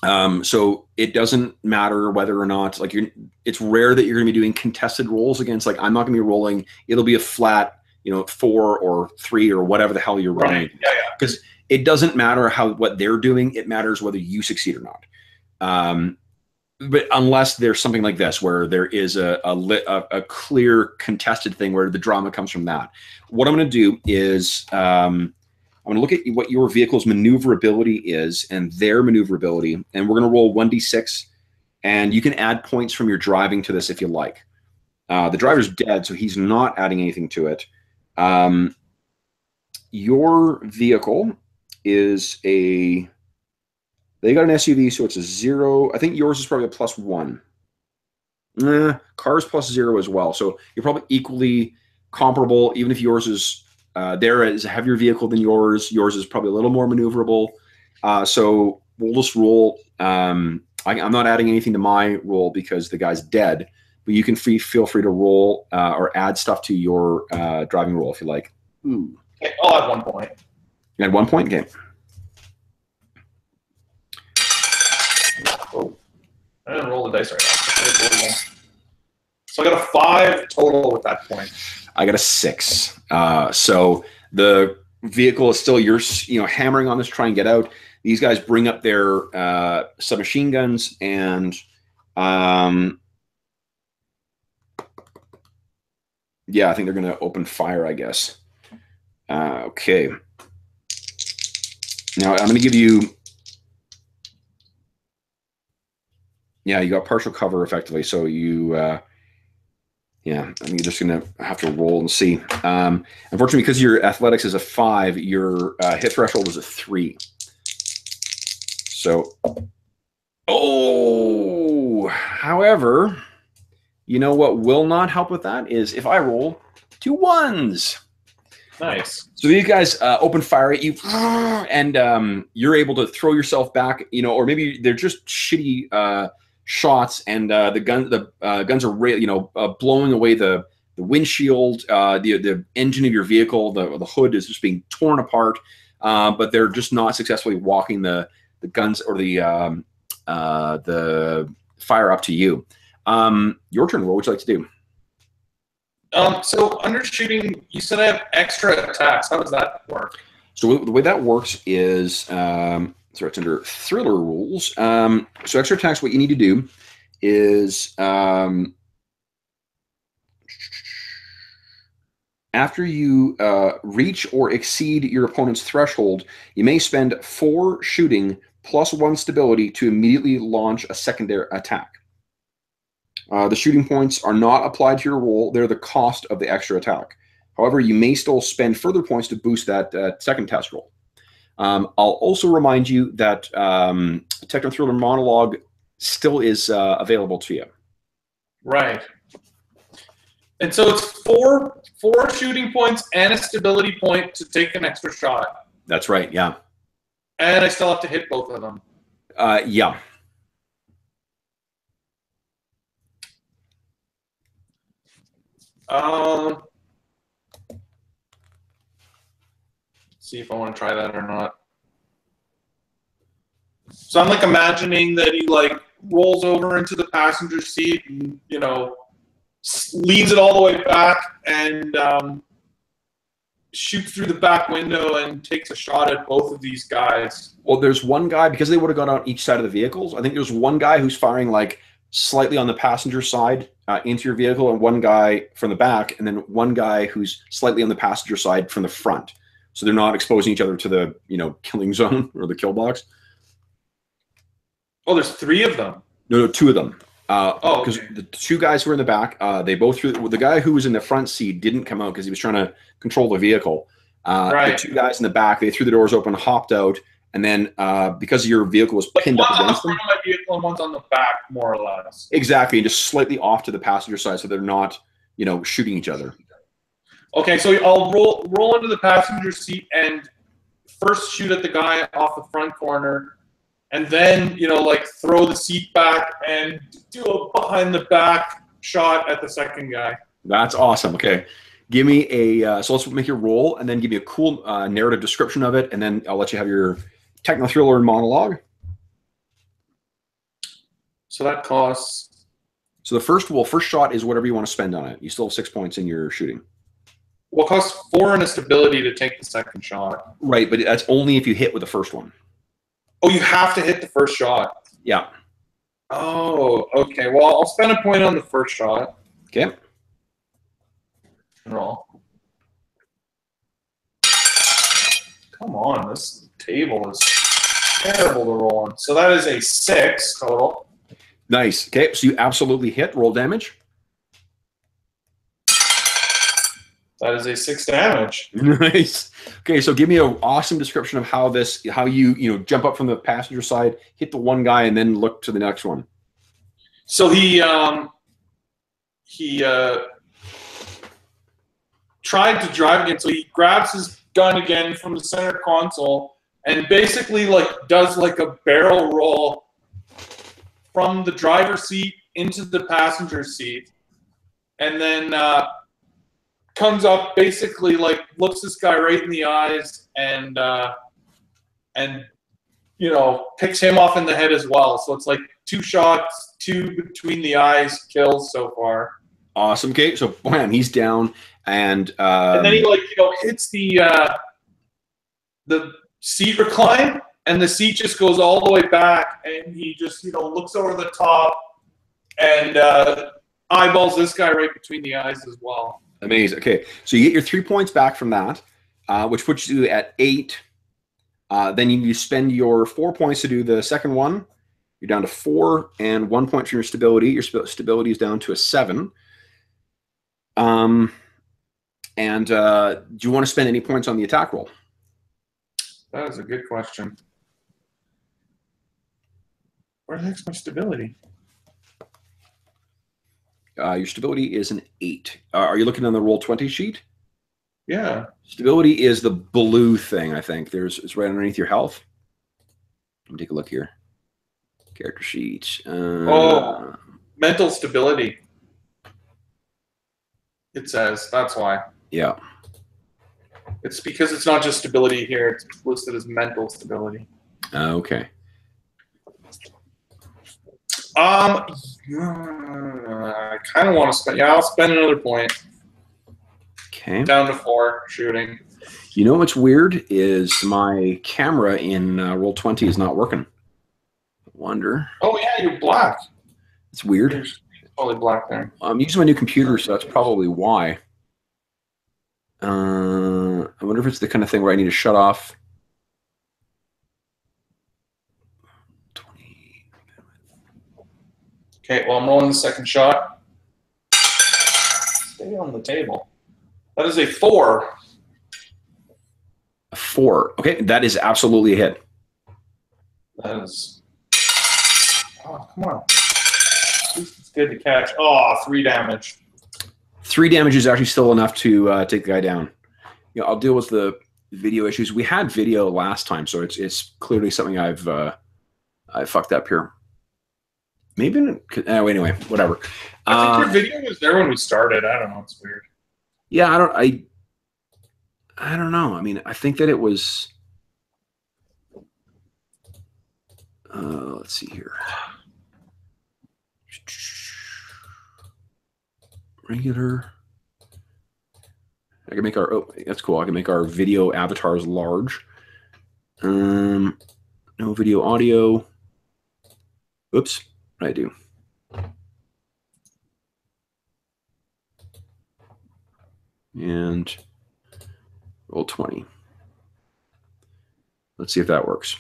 So it doesn't matter whether or not, like, it's rare that you're going to be doing contested rolls against, like, I'm not going to be rolling. It'll be a flat, 4 or 3 or whatever the hell you're rolling. Right. Yeah. Because it doesn't matter what they're doing. It matters whether you succeed or not. But unless there's something like this where there is a clear contested thing where the drama comes from that. What I'm going to do is I'm going to look at what your vehicle's maneuverability is and their maneuverability, and we're going to roll 1d6, and you can add points from your driving to this if you like. The driver's dead, so he's not adding anything to it. Your vehicle is they got an SUV, so it's a 0. I think yours is probably a +1. Cars +0 as well. So you're probably equally comparable, even if yours is there is a heavier vehicle than yours. Yours is probably a little more maneuverable. So we'll just roll. I'm not adding anything to my roll because the guy's dead, but you can feel free to roll or add stuff to your driving roll if you like. Ooh. Okay, I'll add 1 point. You had 1 point? Okay. Oh, I didn't roll the dice right now. So I got a 5 total with that point. I got a 6. So the vehicle is still, you're hammering on this, try and get out. These guys bring up their submachine guns, and yeah, I think they're going to open fire, I guess. Okay. Now I'm going to give you. Yeah, you got partial cover effectively. So you, yeah, I mean, you're just going to have to roll and see. Unfortunately, because your athletics is a 5, your hit threshold is a 3. So, however, you know what will not help with that is if I roll 2 1s. Nice. So these guys open fire at you, and you're able to throw yourself back, or maybe they're just shitty shots, and the guns are blowing away the windshield, the engine of your vehicle, the hood is just being torn apart, but they're just not successfully walking the guns or the fire up to you. Your turn. What would you like to do? So undershooting, you said I have extra attacks. How does that work? So the way that works is, so it's under thriller rules. So extra attacks, what you need to do is, after you reach or exceed your opponent's threshold, you may spend 4 shooting plus 1 stability to immediately launch a secondary attack. The shooting points are not applied to your roll. They're the cost of the extra attack. However, you may still spend further points to boost that second test roll. I'll also remind you that Techno Thriller Monologue still is available to you. Right. And so it's four shooting points and a stability point to take an extra shot. That's right, yeah. And I still have to hit both of them. Yeah. See if I want to try that or not. So I'm like imagining that he like rolls over into the passenger seat and, leaves it all the way back and shoots through the back window and takes a shot at both of these guys. Well, there's one guy, because they would have gone out each side of the vehicles. I think there's one guy who's firing like slightly on the passenger side into your vehicle, and one guy from the back, and then one guy who's slightly on the passenger side from the front. So they're not exposing each other to the, killing zone or the kill box. Oh, there's 3 of them. No, 2 of them. Because okay. The 2 guys who were in the back, they both threw. The guy who was in the front seat didn't come out because he was trying to control the vehicle. Right. The 2 guys in the back, they threw the doors open, hopped out, And then because your vehicle was pinned up against them. One's on the front of my vehicle and one's on the back, more or less. Exactly, and just slightly off to the passenger side so they're not, you know, shooting each other. Okay, so I'll roll into the passenger seat and first shoot at the guy off the front corner, and then, you know, like throw the seat back and do a behind the back shot at the second guy. That's awesome. Okay. Give me a, so let's make your roll and then give me a cool narrative description of it. And then I'll let you have your techno thriller and monologue. So that costs. So the first shot is whatever you want to spend on it. You still have 6 points in your shooting. Well, it costs 4 in a stability to take the second shot. Right. But that's only if you hit with the first one. Oh, you have to hit the first shot. Yeah. Oh, okay. Well, I'll spend a point on the first shot. Okay. Roll. Come on, this table is terrible to roll on. So that is a 6 total. Nice. Okay, so you absolutely hit. Roll damage. That is a 6 damage. Nice. Okay, so give me an awesome description of how you jump up from the passenger side, hit the one guy, and then look to the next one. So he tried to drive again. So he grabs his gun again from the center console and basically like does like a barrel roll from the driver's seat into the passenger seat, and then comes up, basically like looks this guy right in the eyes and you know, picks him off in the head as well. So it's like 2 shots, 2 between the eyes kills so far. Awesome. Okay, so bam, he's down, and then he like, you know, hits the seat recline, and the seat just goes all the way back, and he just, you know, looks over the top and eyeballs this guy right between the eyes as well. Amazing. Okay, so you get your 3 points back from that, which puts you at 8. Then you spend your 4 points to do the second one. You're down to 4, and 1 point from your stability. Your stability is down to a 7. Do you want to spend any points on the attack roll? That is a good question. Where the heck's my stability? Your stability is an 8. Are you looking on the Roll20 sheet? Yeah. Stability is the blue thing, I think. It's right underneath your health. Let me take a look here. Character sheet. Mental stability. It says. That's why. Yeah. It's because it's not just stability here. It's listed as mental stability. Okay. I kind of want to spend. Yeah, I'll spend another point. Okay. Down to 4 shooting. You know what's weird is my camera in Roll20 is not working. I wonder. Oh yeah, you're black. It's weird. You're totally black there. I'm using my new computer, so that's probably why. I wonder if it's the kind of thing where I need to shut off. 20. Okay, well, I'm rolling the second shot. Stay on the table. That is a 4. A 4. Okay, that is absolutely a hit. That is. Oh, come on. At least it's good to catch. Oh, 3 damage. 3 damage is actually still enough to take the guy down. You know, I'll deal with the video issues. We had video last time, so it's clearly something I fucked up here. Maybe anyway, whatever. I think your video was there when we started. I don't know. It's weird. Yeah, I don't know. I mean, I think that it was. Let's see here. Regular. I can make our. Oh, that's cool. I can make our video avatars large. No video audio. Oops, I do. And Roll20. Let's see if that works.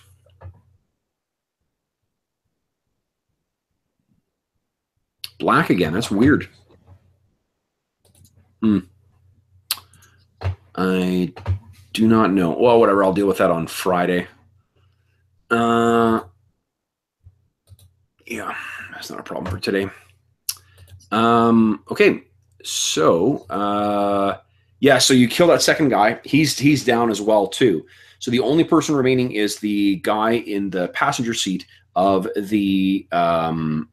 Black again. That's weird. I do not know. Well, whatever. I'll deal with that on Friday. Yeah, that's not a problem for today. Okay, so yeah, so you kill that second guy. He's down as well too. So the only person remaining is the guy in the passenger seat of the van.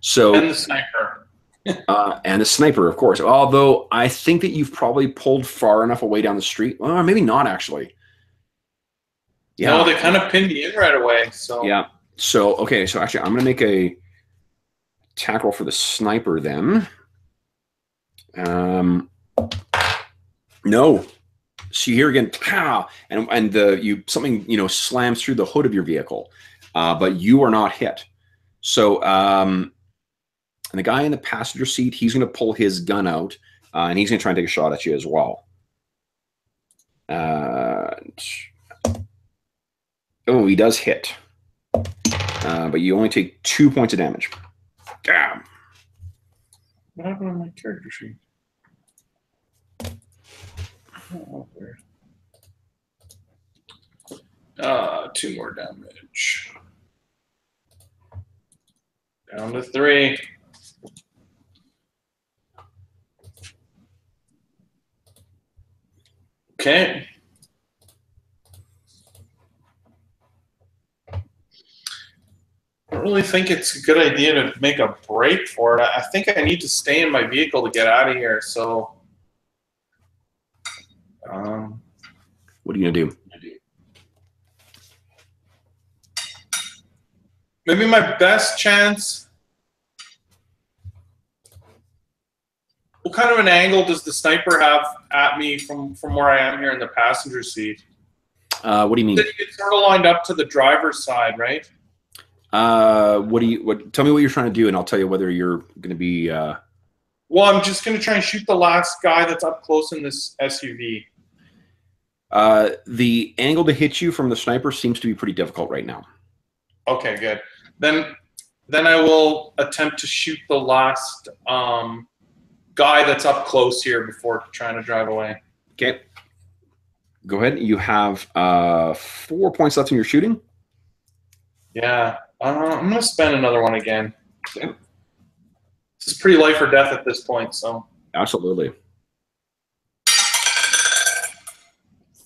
So And the sniper. and the sniper, of course. Although I think that you've probably pulled far enough away down the street. Well, maybe not actually. Yeah. No, they kind of pinned me in right away. So Yeah. So okay. So actually, I'm gonna make a attack roll for the sniper then. No. See here again, and something slams through the hood of your vehicle, but you are not hit. So and the guy in the passenger seat, he's going to pull his gun out, and he's going to try and take a shot at you as well. Oh, he does hit, but you only take 2 points of damage. Damn. what happened on my character sheet? Oh, weird. 2 more damage. Down to 3. Okay. I don't really think it's a good idea to make a break for it. I think I need to stay in my vehicle to get out of here. So, What are you going to do? maybe my best chance. What kind of an angle does the sniper have at me from where I am here in the passenger seat? What do you mean? It's sort of lined up to the driver's side, right? Tell me what you're trying to do, and I'll tell you whether you're going to be. Well, I'm just going to try and shoot the last guy that's up close in this SUV. The angle to hit you from the sniper seems to be pretty difficult right now. Okay, good. Then I will attempt to shoot the last guy that's up close here before trying to drive away. Okay. Go ahead. You have 4 points left in your shooting. Yeah. I'm going to spend another one again. Okay. This is pretty life or death at this point, so. Absolutely.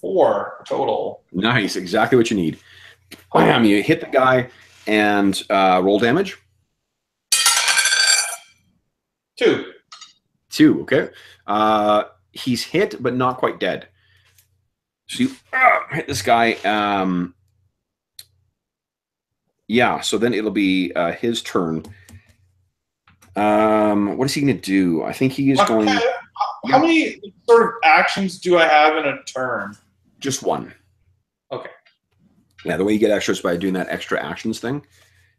4 total. Nice. Exactly what you need. Bam! You hit the guy and roll damage. 2. 2. Okay. He's hit, but not quite dead. So you hit this guy. Yeah. So then it'll be his turn. What is he going to do? I think he is going. How many sort of actions do I have in a turn? Just one. Okay. Yeah, the way you get extras by doing that extra actions thing.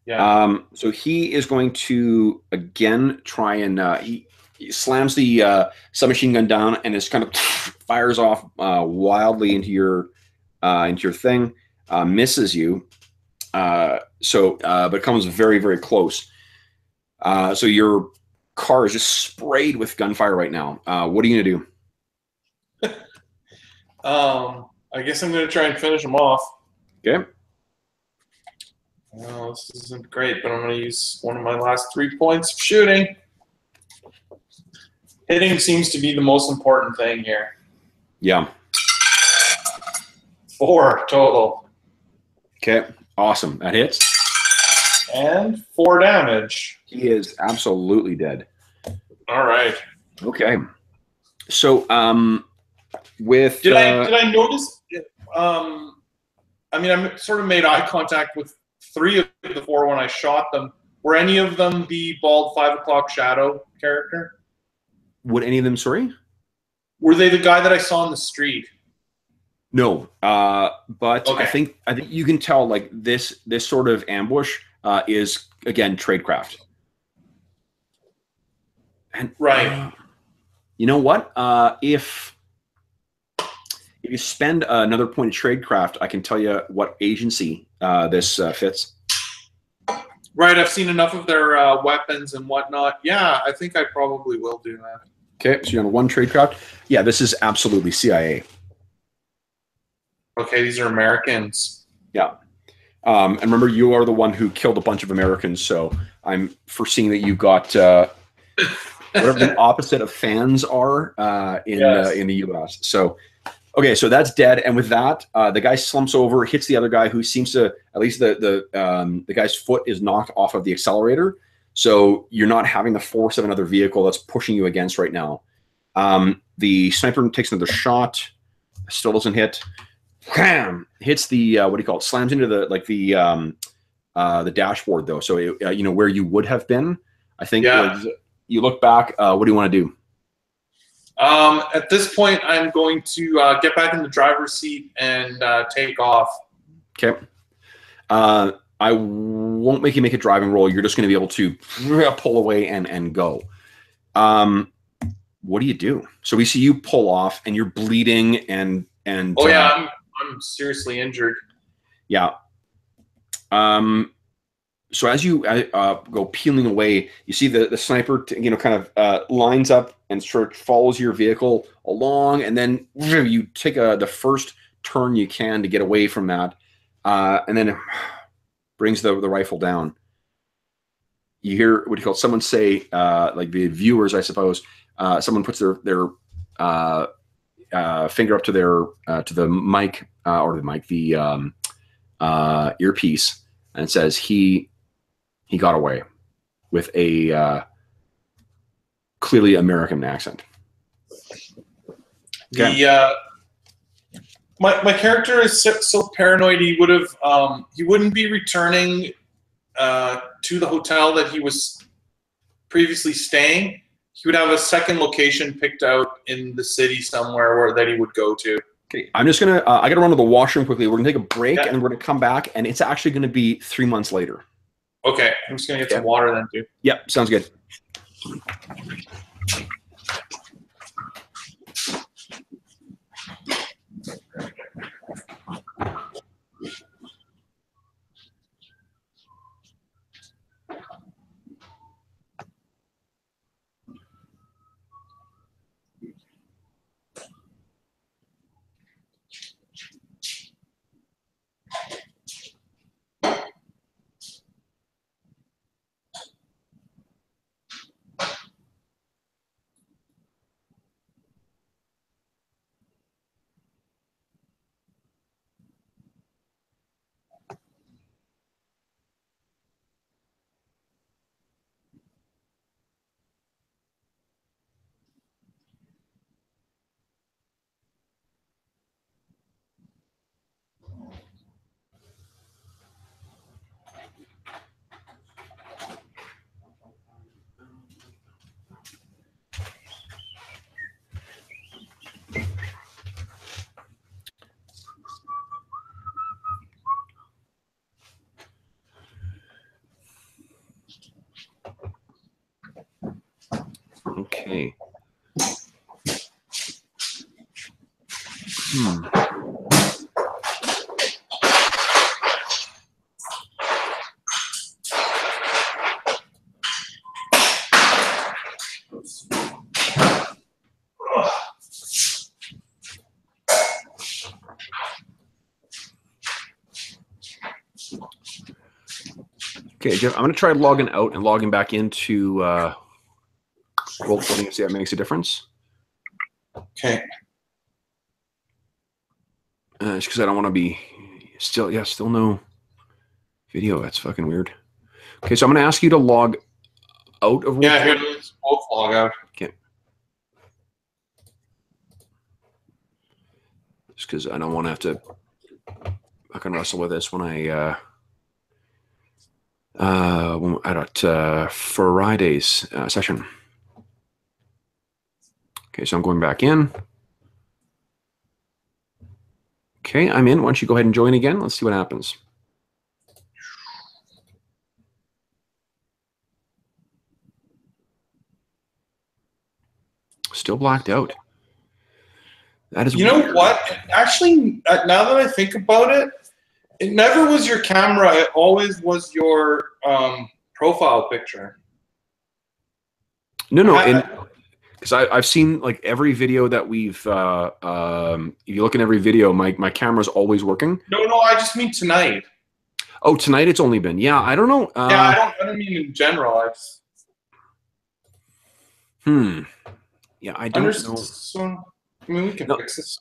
Yeah. So he is going to again try and he slams the submachine gun down and is kind of fires off wildly into your thing, misses you. But comes very, very close. So your car is just sprayed with gunfire right now. What are you gonna do? I guess I'm going to try and finish him off. Okay. Well, this isn't great, but I'm going to use one of my last 3 points of shooting. Hitting seems to be the most important thing here. Yeah. 4 total. Okay. Awesome. That hits. And 4 damage. He is absolutely dead. All right. Okay. So, with did I notice? I mean, I sort of made eye contact with 3 of the 4 when I shot them. Were any of them the bald 5 o'clock shadow character? Would any of them? Sorry. Were they the guy that I saw in the street? No. But okay. I think you can tell like this sort of ambush is again tradecraft. And right. You know what? If you spend another point of tradecraft, I can tell you what agency this fits. Right, I've seen enough of their weapons and whatnot. Yeah, I think I probably will do that. Okay, so you're on 1 tradecraft. Yeah, this is absolutely CIA. Okay, these are Americans. Yeah. And remember, you are the one who killed a bunch of Americans, so I'm foreseeing that you've got whatever the opposite of fans are in the U.S. So, okay, so that's dead, and with that, the guy slumps over, hits the other guy, who seems to, at least the guy's foot is knocked off of the accelerator, so you're not having the force of another vehicle that's pushing you against right now. The sniper takes another shot, still doesn't hit. Wham! Hits the what do you call it? Slams into the dashboard though. So you know where you would have been. I think was, you look back. What do you want to do? At this point, I'm going to get back in the driver's seat and take off. Okay. I won't make you make a driving roll. You're just going to be able to pull away and go. What do you do? So we see you pull off, and you're bleeding and. Oh yeah, I'm seriously injured. Yeah. So as you go peeling away, you see the sniper, kind of lines up and sort of follows your vehicle along, and then you take the first turn you can to get away from that, and then it brings the rifle down. You hear what do you call it? Someone say, like the viewers, I suppose. Someone puts their finger up to the mic the earpiece, and it says he got away with a clearly American accent. Okay. My character is so paranoid he wouldn't be returning to the hotel that he was previously staying. He would have a second location picked out in the city somewhere that he would go to. Okay, I'm just gonna. I gotta run to the washroom quickly. We're gonna take a break, and we're gonna come back, and it's actually gonna be 3 months later. Okay, I'm just gonna get some water then too. Yep, sounds good. Okay. Okay, Jeff, I'm going to try logging out and logging back into roll coding and see if that makes a difference. Okay. Just because I don't want to be still no video. That's fucking weird. Okay, so I'm going to ask you to log out of roll. Yeah, here, let's both log out. Okay. Just because I don't want to have to fucking wrestle with this when I at Friday's session. Okay, so I'm going back in. Okay, I'm in. Why don't you go ahead and join again? Let's see what happens. Still blacked out. That is weird. Know what? Actually, now that I think about it, it never was your camera. It always was your profile picture. No, because I've seen like every video that we've. If you look in every video, my camera's always working. No, I just mean tonight. Oh, tonight it's only been. Yeah, I don't know. Yeah, I don't mean in general. I just Yeah, I don't know. so, I mean, we can No, fix this.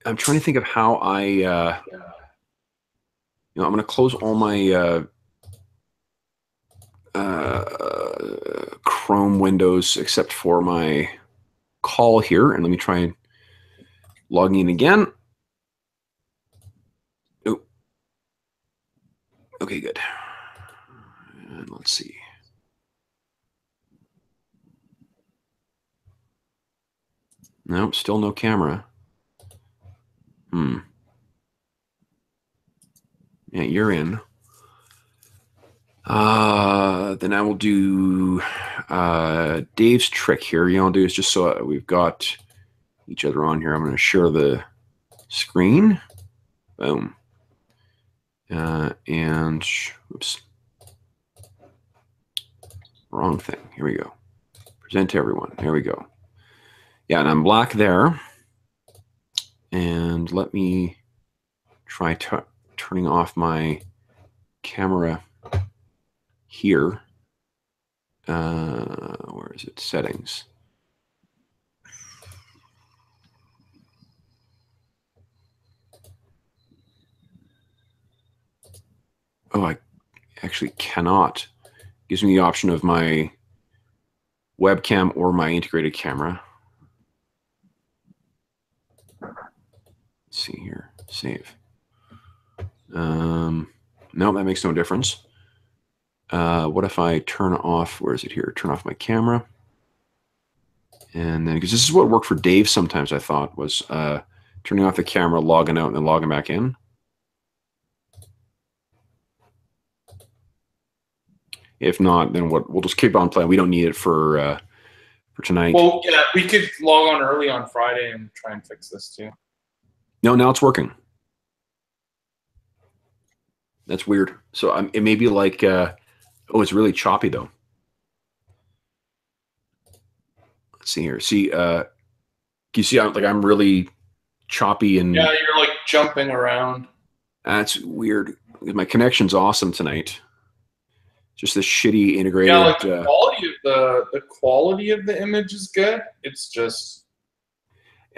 I'm trying to think of how I. I'm going to close all my Chrome windows except for my call here, and let me try logging in again. Oh, okay, good. And let's see. No, still no camera. Yeah, you're in. Then I will do Dave's trick here. You know, I'll do is just so we've got each other on here. I'm going to share the screen. Boom. And oops, wrong thing. Here we go. Present to everyone. There we go. Yeah, and I'm black there. And let me try turning off my camera here. Where is it? Settings. Oh, I actually cannot. Gives me the option of my webcam or my integrated camera. Let's see here. Save. No, that makes no difference. What if I turn off, where is it here? Turn off my camera. And then, because this is what worked for Dave sometimes, I thought, was turning off the camera, logging out, and then logging back in. If not, then we'll just keep on playing. We don't need it for tonight. Well, yeah, we could log on early on Friday and try and fix this too. No, now it's working. That's weird. So it may be like, oh, it's really choppy though. Let's see here. See, can you see? I'm really choppy and yeah, you're like jumping around. That's weird. My connection's awesome tonight. Just this shitty integrated. Yeah, like the quality of the image is good. It's just.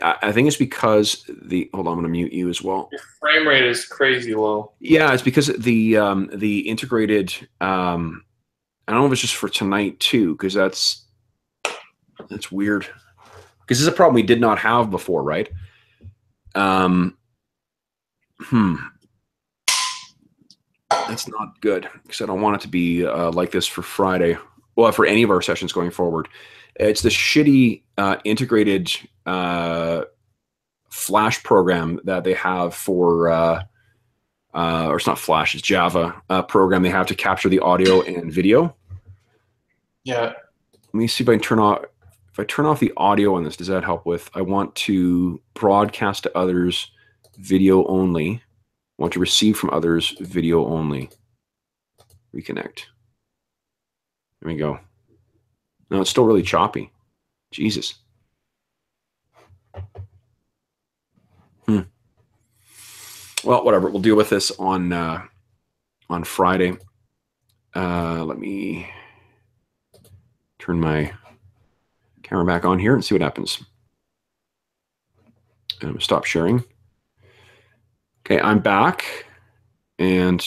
I think it's because hold on, I'm going to mute you as well. Your frame rate is crazy low. Yeah, it's because the integrated. I don't know if it's just for tonight too, because that's weird. Because this is a problem we did not have before, right? That's not good because I don't want it to be like this for Friday. Well, for any of our sessions going forward. It's the shitty integrated Flash program that they have for, or it's not Flash, it's Java program they have to capture the audio and video. Yeah. Let me see if I can turn off. If I turn off the audio on this, does that help with? I want to broadcast to others video only. I want to receive from others video only. Reconnect. There we go. No, it's still really choppy. Jesus. Well, whatever. We'll deal with this on Friday. Let me turn my camera back on here and see what happens. And I'm gonna stop sharing. Okay, I'm back, and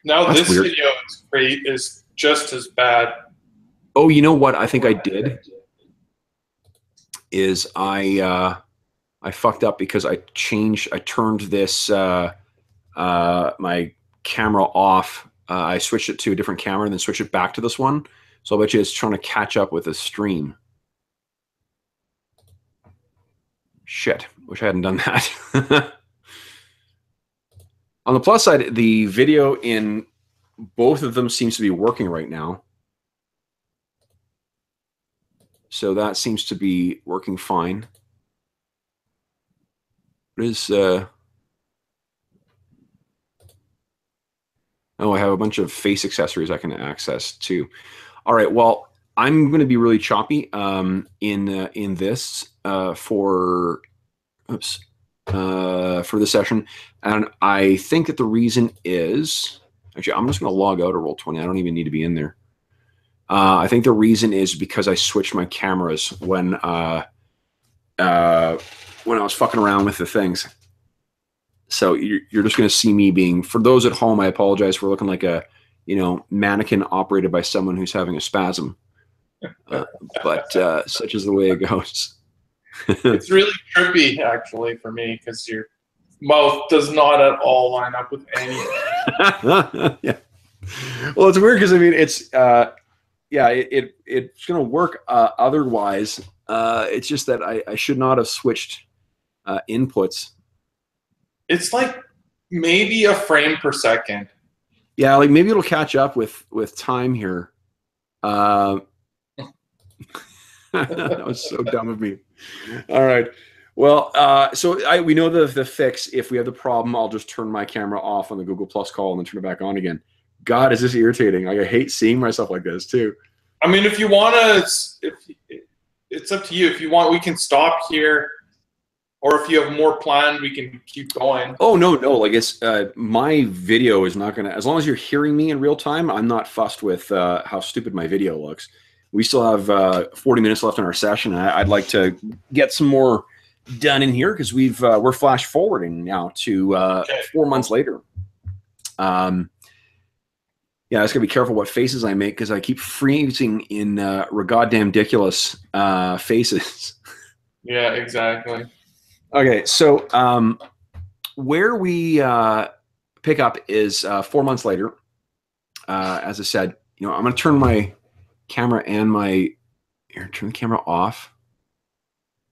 now this weird. Video is great. Is just as bad. Oh, you know what? I think I did is I fucked up because I turned this my camera off. I switched it to a different camera and then switched it back to this one. So I bet you it's trying to catch up with the stream. Shit, wish I hadn't done that. On the plus side, the video in both of them seems to be working right now. So that seems to be working fine. What is oh, I have a bunch of face accessories I can access too. All right, well, I'm going to be really choppy in this for the session, and I think that the reason is actually I'm just going to log out of Roll20. I don't even need to be in there. I think the reason is because I switched my cameras when I was fucking around with the things. So you're just going to see me being, for those at home, I apologize for looking like a, mannequin operated by someone who's having a spasm. But such is the way it goes. It's really trippy, actually, for me, because your mouth does not at all line up with anything. Yeah. Well, it's weird because it's it's going to work otherwise. It's just that I should not have switched inputs. It's like maybe a frame per second. Yeah, like maybe it'll catch up with time here. That was so dumb of me. All right. Well, so we know the fix. If we have the problem, I'll just turn my camera off on the Google Plus call and then turn it back on again. God, is this irritating? Like, I hate seeing myself like this too. I mean, if you want to, it's up to you. If you want, we can stop here. Or if you have more planned, we can keep going. Oh, no. Like, it's my video is not going to, as long as you're hearing me in real time, I'm not fussed with how stupid my video looks. We still have 40 minutes left in our session. I'd like to get some more done in here because we're flash forwarding now to 4 months later. Yeah, I just gotta be careful what faces I make because I keep freezing in goddamn ridiculous faces. Yeah, exactly. Okay, so where we pick up is 4 months later. As I said, I'm going to turn my camera and turn the camera off.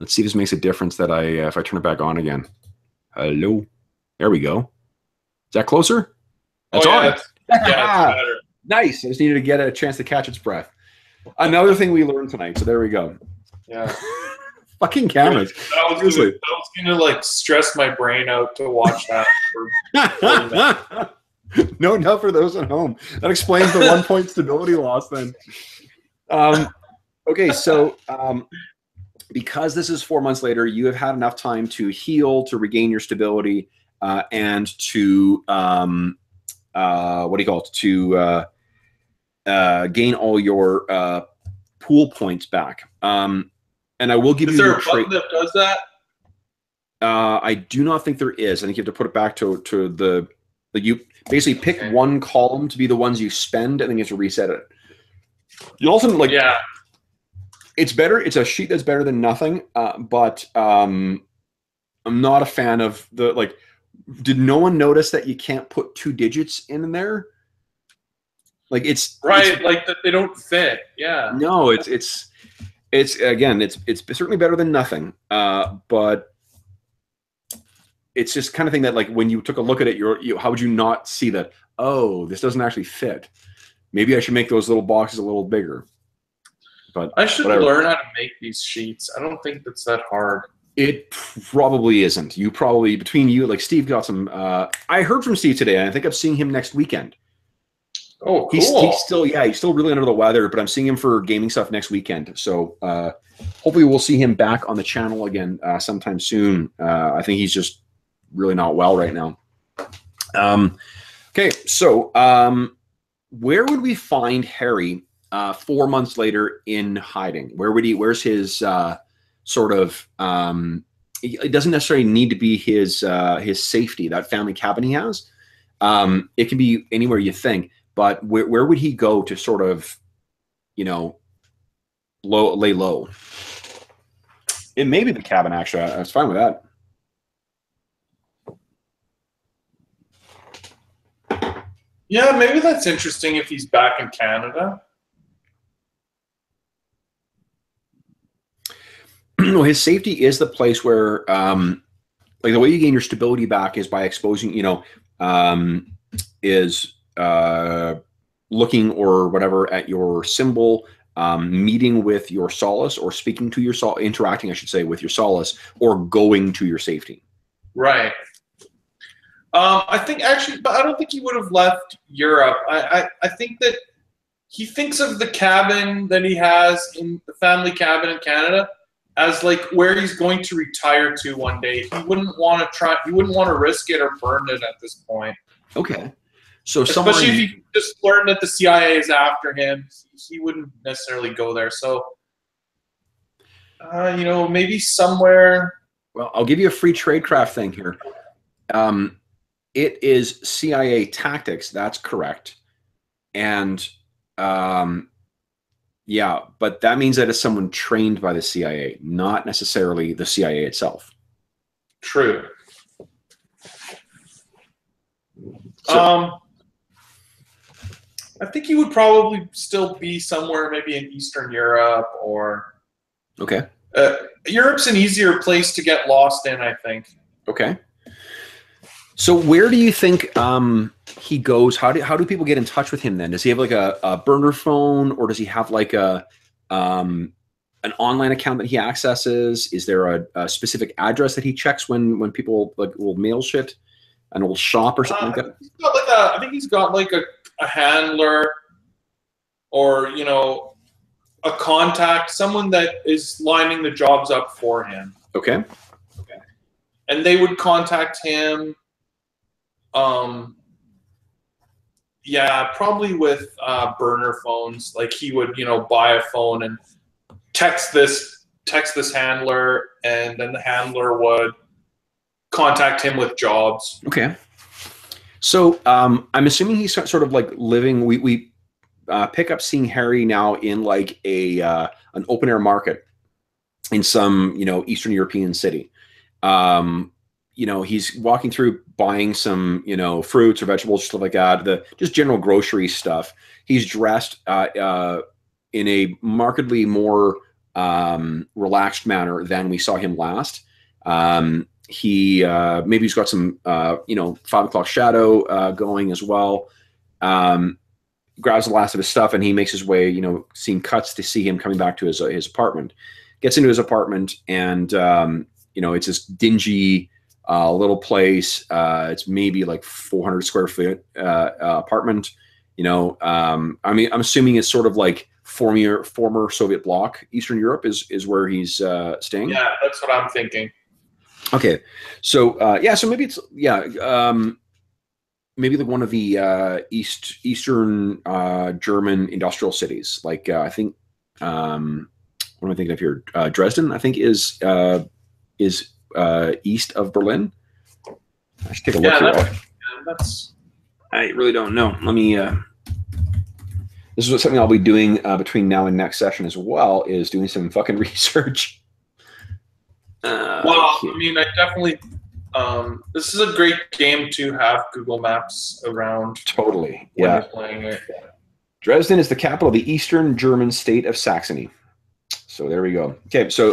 Let's see if this makes a difference that if I turn it back on again. Hello, there we go. Is that closer? That's on. That's better. Nice. I just needed to get a chance to catch its breath. Another thing we learned tonight. So there we go. Yeah. Fucking cameras. That was gonna like stress my brain out to watch that. No, not for those at home. That explains the 1 point stability loss then. Okay, so because this is 4 months later, you have had enough time to heal, to regain your stability, and to to gain all your pool points back. And I will give you. Is there a button that does that? I do not think there is. I think you have to put it back to the you basically pick one column to be the ones you spend, and then you have to reset it. You also it's better. It's a sheet that's better than nothing. But I'm not a fan of the Did no one notice that you can't put 2 digits in there? Like it's like that they don't fit. Yeah. No, it's again, it's certainly better than nothing. But it's just kind of thing that when you took a look at it, how would you not see that? Oh, this doesn't actually fit. Maybe I should make those little boxes a little bigger. But I should learn how to make these sheets. I don't think that's that hard. It probably isn't. You probably, between you, Steve got some. I heard from Steve today, and I think I'm seeing him next weekend. Oh, cool. He's still really under the weather, but I'm seeing him for gaming stuff next weekend. So hopefully we'll see him back on the channel again sometime soon. I think he's just really not well right now. Okay, so where would we find Harry 4 months later in hiding? Where's his sort of? It doesn't necessarily need to be his safety, that family cabin he has. It can be anywhere you think. But where would he go to sort of, lay low? It may be the cabin, actually. I was fine with that. Yeah, maybe that's interesting if he's back in Canada. Well, his safety is the place where, the way you gain your stability back is by exposing, looking or whatever at your symbol, meeting with your solace, or speaking to your interacting, I should say, with your solace, or going to your safety. Right. I think actually, but I don't think he would have left Europe. I think that he thinks of the cabin that he has in the family cabin in Canada as like where he's going to retire to one day. He wouldn't want to try. He wouldn't want to risk it or burn it at this point. Okay. So especially if he just learned that the CIA is after him, he wouldn't necessarily go there. So, you know, maybe somewhere. Well, I'll give you a free tradecraft thing here. It is CIA tactics. That's correct. And yeah, but that means that it's someone trained by the CIA, not necessarily the CIA itself. True. So, I think he would probably still be somewhere maybe in Eastern Europe or... Okay. Europe's an easier place to get lost in, I think. Okay. So where do you think he goes? How do people get in touch with him then? Does he have like a burner phone, or does he have like an online account that he accesses? Is there a specific address that he checks when people like will mail shit? An old shop or something like that? I think he's got like a handler, or, you know, a contact, someone that is lining the jobs up for him. Okay. Okay. And they would contact him. Yeah, probably with burner phones. Like he would, you know, buy a phone and text this handler, and then the handler would contact him with jobs. Okay. So I'm assuming he's sort of like living. We pick up seeing Harry now in like an open air market in some, you know, Eastern European city. You know, he's walking through buying some, you know, fruits or vegetables, stuff like that, just general grocery stuff. He's dressed in a markedly more relaxed manner than we saw him last. He maybe he's got some, you know, 5 o'clock shadow going as well. Grabs the last of his stuff and he makes his way, you know, seeing cuts to see him coming back to his apartment. Gets into his apartment and, you know, it's this dingy little place. It's maybe like 400 square foot apartment. You know, I mean, I'm assuming it's sort of like former Soviet bloc, Eastern Europe is where he's staying. Yeah, that's what I'm thinking. Okay, so yeah, so maybe it's maybe like one of the Eastern German industrial cities. Like I think, what am I thinking of here? Dresden, I think, is east of Berlin. I should take a look here. That's. I really don't know. Let me. This is something I'll be doing between now and next session as well. Is doing some fucking research. Well, I mean, I definitely. This is a great game to have Google Maps around. Totally. When Yeah. you're playing it. Dresden is the capital of the Eastern German state of Saxony. So there we go. Okay, so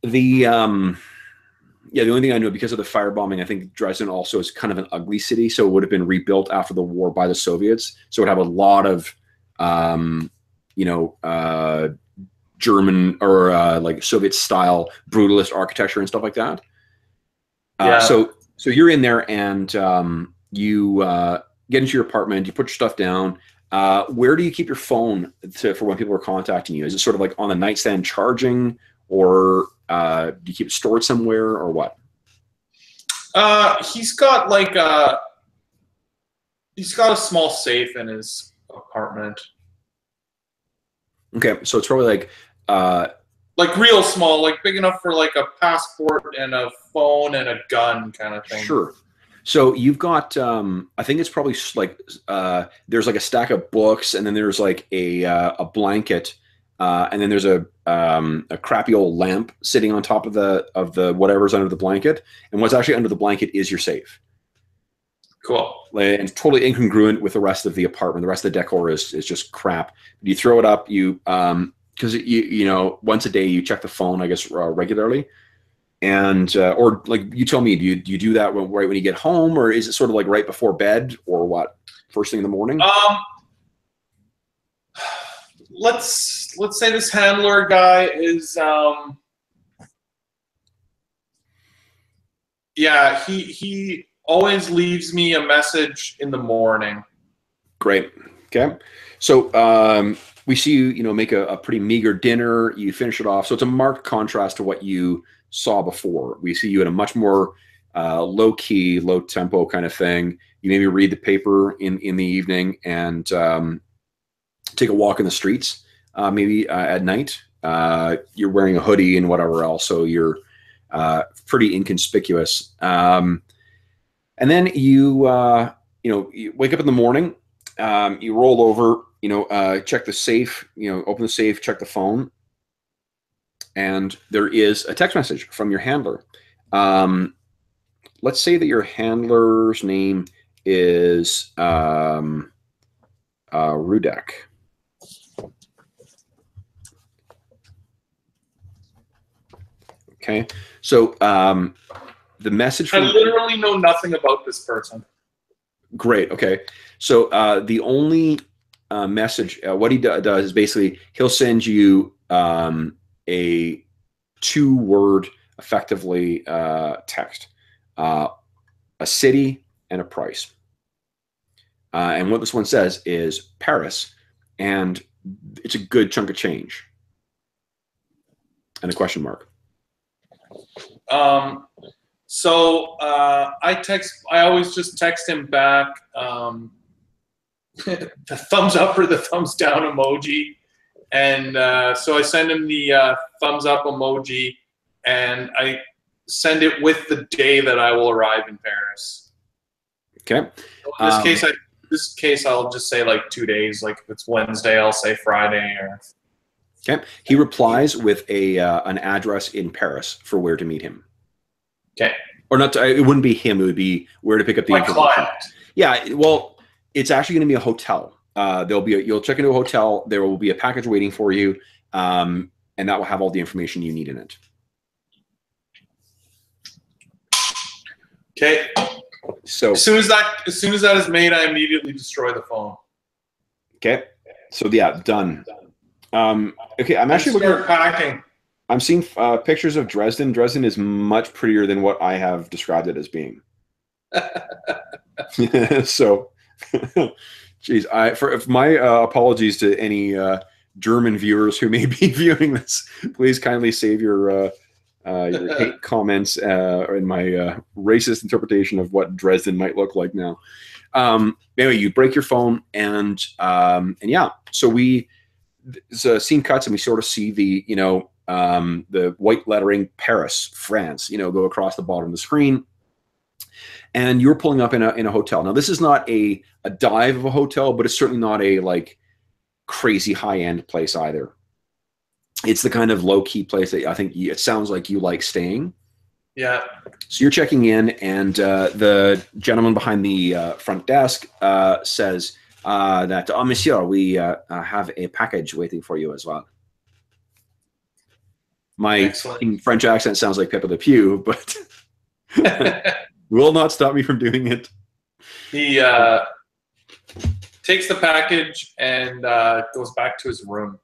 the only thing I know, because of the firebombing, I think Dresden also is kind of an ugly city, so it would have been rebuilt after the war by the Soviets. So it would have a lot of German or like Soviet style brutalist architecture and stuff like that. Yeah. So you're in there and you get into your apartment, you put your stuff down. Where do you keep your phone for when people are contacting you? Is it sort of like on the nightstand charging, or do you keep it stored somewhere, or what? He's got like a small safe in his apartment. Okay, so it's probably like real small, like big enough for like a passport and a phone and a gun kind of thing. Sure. So you've got, I think it's probably like there's like a stack of books, and then there's like a blanket, and then there's a crappy old lamp sitting on top of the whatever's under the blanket, and what's actually under the blanket is your safe. Cool. And it's totally incongruent with the rest of the apartment. The rest of the decor is just crap. You throw it up, because you know, once a day you check the phone, I guess, regularly. And or like, you tell me, do you do that right when you get home, or is it sort of like right before bed, or what, first thing in the morning? Let's say this handler guy is yeah, he always leaves me a message in the morning. Great. Okay. So we see you, make a pretty meager dinner. You finish it off. So it's a marked contrast to what you saw before. We see you in a much more low key, low tempo kind of thing. You maybe read the paper in the evening and take a walk in the streets, maybe at night. You're wearing a hoodie and whatever else, so you're pretty inconspicuous. And then you wake up in the morning. You roll over, check the safe, open the safe, check the phone, and there is a text message from your handler. Let's say that your handler's name is Rudek. Okay, so the message I from literally know nothing about this person. Great. Okay. So the only message, what he does is basically he'll send you a 2-word, effectively, text, a city and a price. And what this one says is Paris, and it's a good chunk of change. And a question mark. So I always just text him back the thumbs up or the thumbs down emoji. And so I send him the thumbs up emoji, and I send it with the day that I will arrive in Paris. Okay. In this case, I'll just say like 2 days. Like if it's Wednesday, I'll say Friday. Or Okay. He replies with an address in Paris for where to meet him. Okay. Or not. It wouldn't be him. It would be where to pick up the information. Client. Yeah. Well, it's actually going to be a hotel. You'll check into a hotel. There will be a package waiting for you, and that will have all the information you need in it. Okay. So as soon as that is made, I immediately destroy the phone. Okay. So yeah, done. Okay, I'm actually looking at packing. I'm seeing pictures of Dresden. Dresden is much prettier than what I have described it as being. So, geez, my apologies to any German viewers who may be viewing this. Please kindly save your hate comments in my racist interpretation of what Dresden might look like now. Anyway, you break your phone, and yeah, so the scene cuts, and we sort of see the white lettering Paris, France, go across the bottom of the screen. And you're pulling up in a hotel. Now, this is not a dive of a hotel, but it's certainly not a like crazy high-end place either. It's the kind of low-key place that I think it sounds like you like staying. Yeah. So you're checking in, and the gentleman behind the front desk says that, "Oh, monsieur, we have a package waiting for you as well." My French accent sounds like Pepe Le Pew, but will not stop me from doing it. He takes the package and goes back to his room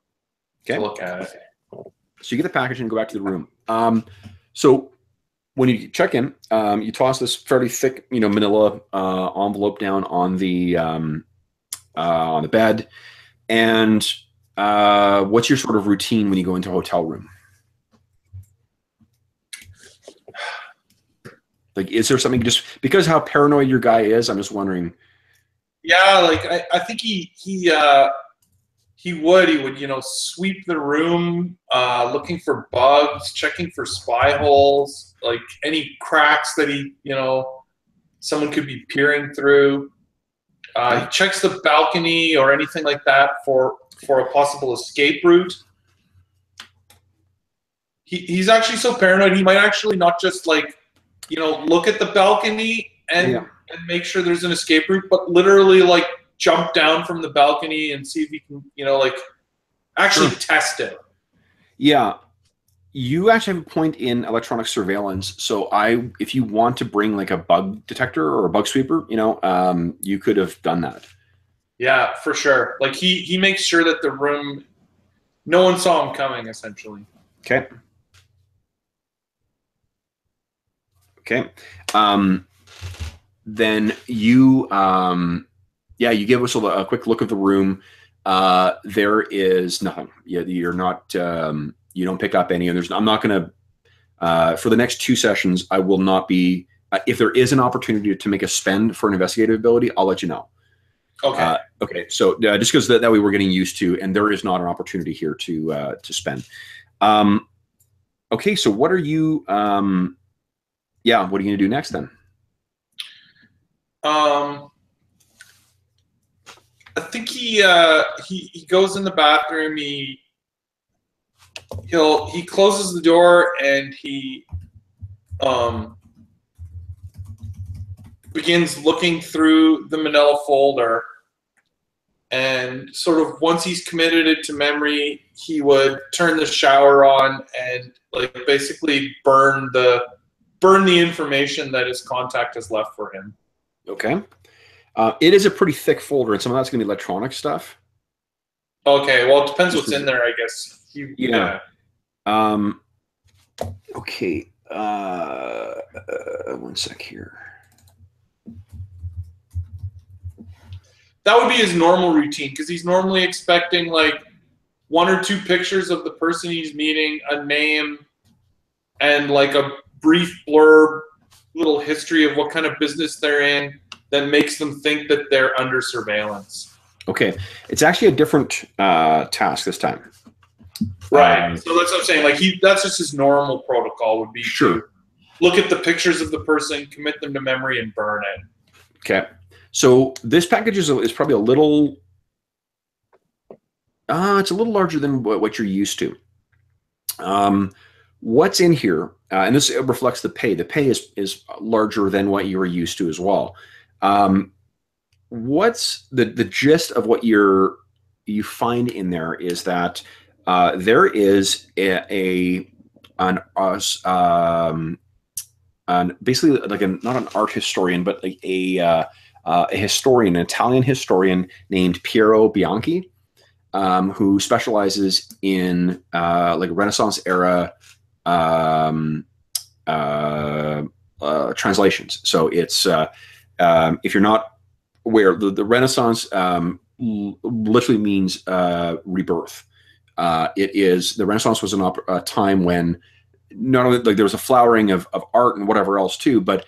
to look at it. So you get the package and go back to the room. So when you check in, you toss this fairly thick, manila envelope down on the bed. And what's your sort of routine when you go into a hotel room? Like, is there something just because how paranoid your guy is? I'm just wondering. Yeah, like I think he would sweep the room, looking for bugs, checking for spy holes, like any cracks that someone could be peering through. He checks the balcony or anything like that for a possible escape route. He's actually so paranoid he might actually not just look at the balcony and make sure there's an escape route, but literally jump down from the balcony and see if he can, actually test it. Yeah. You actually have a point in electronic surveillance. So if you want to bring a bug detector or a bug sweeper, you could have done that. Yeah, for sure. He makes sure that the room, no one saw him coming, essentially. Okay. Okay. Then you Yeah, you give us a quick look of the room. There is nothing. You're not. You don't pick up any, and I'm not going to. For the next 2 sessions, I will not be. If there is an opportunity to make a spend for an investigative ability, I'll let you know. Okay. Okay. So just because that way we're getting used to, and there is not an opportunity here to spend. Okay. So what are you? Yeah. What are you going to do next then? I think he goes in the bathroom. He closes the door and he begins looking through the manila folder, and sort of once he's committed it to memory, he would turn the shower on and like basically burn the information that his contact has left for him. Okay. It is a pretty thick folder, and some of that's going to be electronic stuff. Okay, well, it depends what's in there, I guess. Yeah. Okay. One sec here. That would be his normal routine, because he's normally expecting like 1 or 2 pictures of the person he's meeting, a name, and like a brief blurb, little history of what kind of business they're in that makes them think that they're under surveillance. Okay. It's actually a different task this time. Right. So that's what I'm saying. Like that's just his normal protocol would be to look at the pictures of the person, commit them to memory, and burn it. Okay. So this package is probably a little, it's a little larger than what you're used to. What's in here, and this reflects the pay. The pay is larger than what you were used to as well. What's the gist of what you find in there is that there is basically like not an art historian, but like a historian, an Italian historian named Piero Bianchi, who specializes in like Renaissance era translations. So it's if you're not aware, the Renaissance literally means rebirth. The Renaissance was a time when not only like there was a flowering of art and whatever else too, but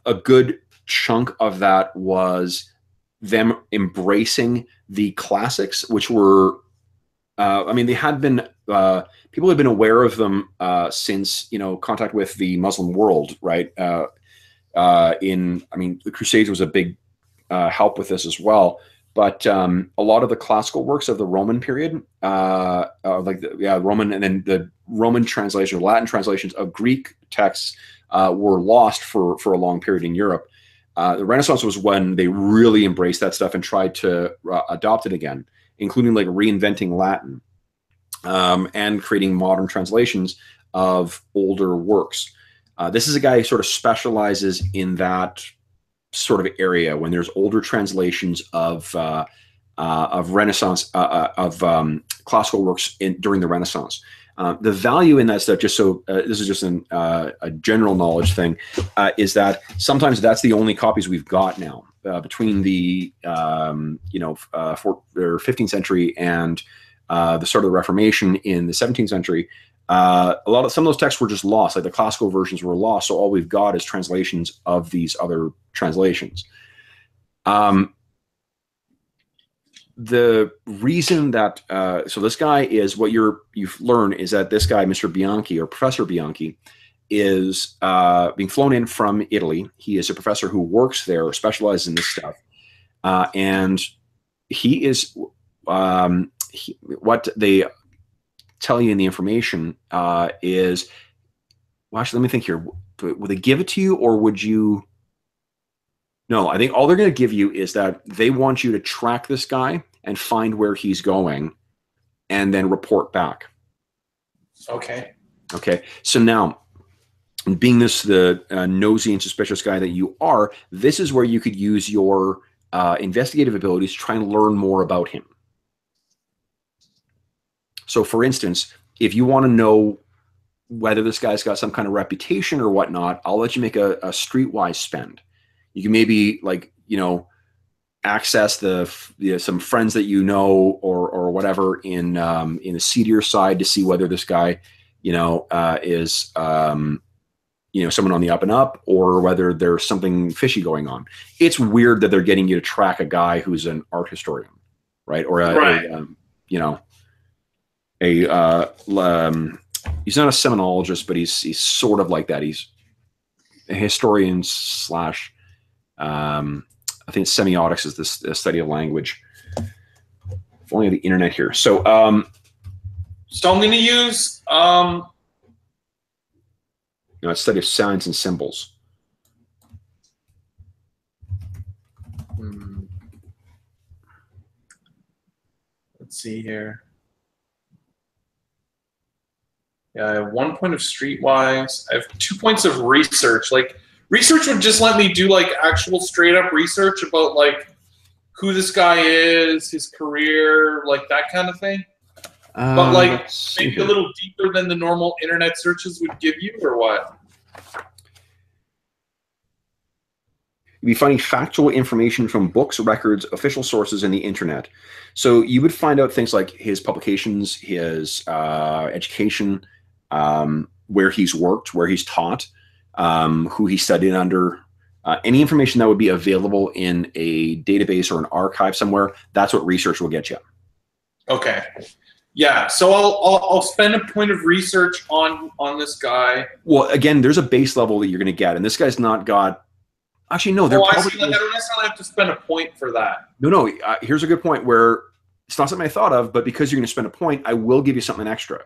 a good chunk of that was them embracing the classics, which were, I mean, they had been, people had been aware of them since, contact with the Muslim world, right? I mean, the Crusades was a big help with this as well. But a lot of the classical works of the Roman period, Roman, and then the Roman translation, Latin translations of Greek texts were lost for a long period in Europe. The Renaissance was when they really embraced that stuff and tried to adopt it again, including like reinventing Latin and creating modern translations of older works. This is a guy who sort of specializes in that sort of area when there's older translations of Renaissance classical works during the Renaissance. The value in that stuff, just so this is just a general knowledge thing, is that sometimes that's the only copies we've got now between the 15th century and the start of the Reformation in the 17th century. Some of those texts were just lost, like the classical versions were lost. So all we've got is translations of these other translations. The reason that so this guy is what you've learned is that this guy, Mr. Bianchi or Professor Bianchi, is being flown in from Italy. He is a professor who works there, specializes in this stuff, and he is what they tell you in the information is. Well, actually, let me think here. Would they give it to you, or would you? No, I think all they're going to give you is that they want you to track this guy and find where he's going and then report back. Okay. Okay. So now, being the nosy and suspicious guy that you are, this is where you could use your investigative abilities to try and learn more about him. So, for instance, if you want to know whether this guy's got some kind of reputation or whatnot, I'll let you make a streetwise spend. You can maybe access some friends that you know or whatever in the seedier side to see whether this guy, is someone on the up and up, or whether there's something fishy going on. It's weird that they're getting you to track a guy who's an art historian, right? Or he's not a seminologist, but he's sort of like that. He's a historian slash. I think semiotics is the study of language. If only the internet here. So I'm going to use it's study of signs and symbols. Let's see here. Yeah, I have 1 point of streetwise. I have 2 points of research. Like, research would just let me do like actual straight up research about like who this guy is, his career, like that kind of thing. But like maybe a little deeper than the normal internet searches would give you, or what? You'd be finding factual information from books, records, official sources, and the internet. So you would find out things like his publications, his education, where he's worked, where he's taught, who he studied under, any information that would be available in a database or an archive somewhere. That's what research will get you. Okay. Yeah, so I'll spend a point of research on this guy. Well, again, there's a base level that you're going to get, and this guy's not got. Actually, no. I see. Like, I don't necessarily have to spend a point for that. No. Here's a good point where it's not something I thought of, but because you're going to spend a point, I will give you something extra.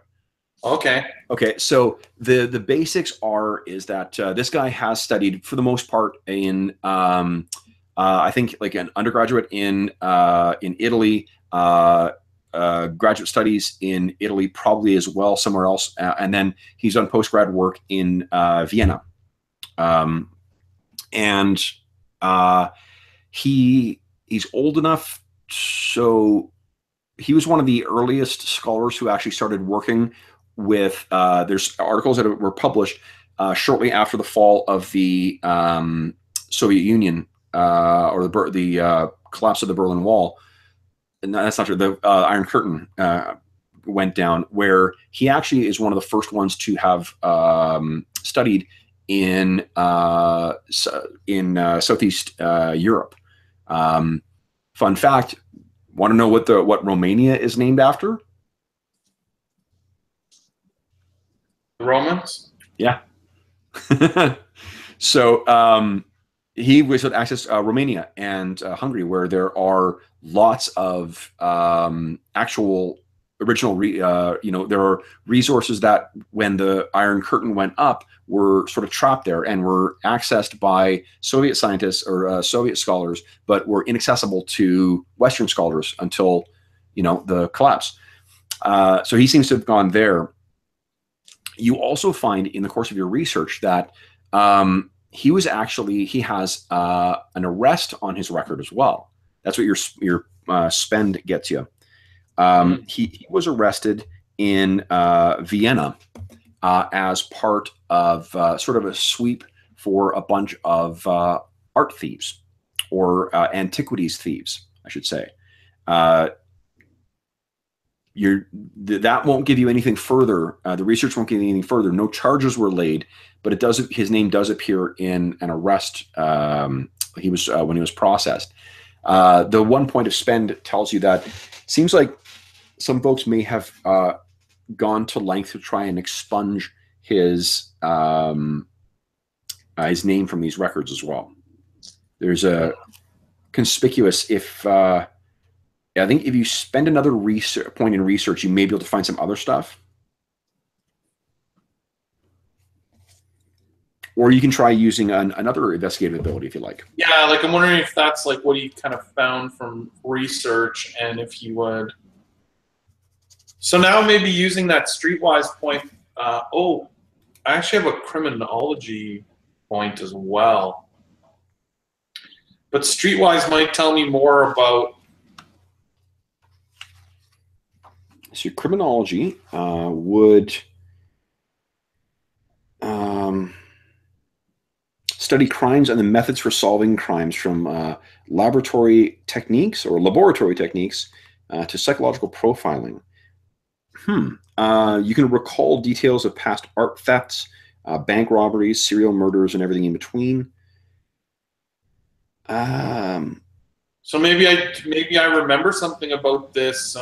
Okay. So the basics is that this guy has studied for the most part in I think like an undergraduate in Italy. Graduate studies in Italy, probably as well, somewhere else. And then he's done postgrad work in Vienna. And he's old enough, so he was one of the earliest scholars who actually started working with, there's articles that were published shortly after the fall of the Soviet Union or the collapse of the Berlin Wall. And that's not true. The Iron Curtain went down, where he actually is one of the first ones to have studied in Southeast Europe. Fun fact: want to know what Romania is named after? The Romans. Yeah. So he was at access Romania and Hungary, where there are lots of actual original, there are resources that when the Iron Curtain went up were sort of trapped there and were accessed by Soviet scientists or Soviet scholars, but were inaccessible to Western scholars until, the collapse. So he seems to have gone there. You also find in the course of your research that he has an arrest on his record as well. That's what your spend gets you. He was arrested in Vienna as part of sort of a sweep for a bunch of art thieves, or antiquities thieves, I should say. That won't give you anything further. The research won't give you anything further. No charges were laid, but his name does appear in an arrest. He was when he was processed. The 1 point of spend tells you that seems like some folks may have gone to length to try and expunge his name from these records as well. There's a conspicuous I think if you spend another point in research, you may be able to find some other stuff. Or you can try using another investigative ability if you like. Yeah, like I'm wondering if that's like what he kind of found from research, and if he would. So now maybe using that streetwise point. I actually have a criminology point as well. But streetwise might tell me more about. So criminology would study crimes and the methods for solving crimes from laboratory techniques to psychological profiling. You can recall details of past art thefts, bank robberies, serial murders, and everything in between. So maybe I remember something about this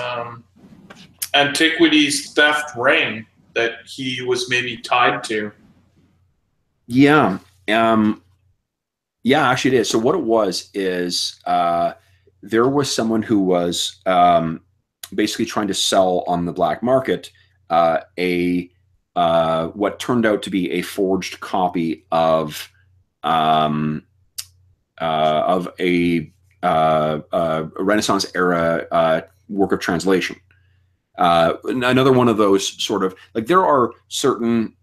antiquities theft ring that he was maybe tied to. Yeah. Yeah, actually it is. So what it was is there was someone who was basically trying to sell on the black market a what turned out to be a forged copy of a Renaissance era work of translation. Another one of those sort of like there are certain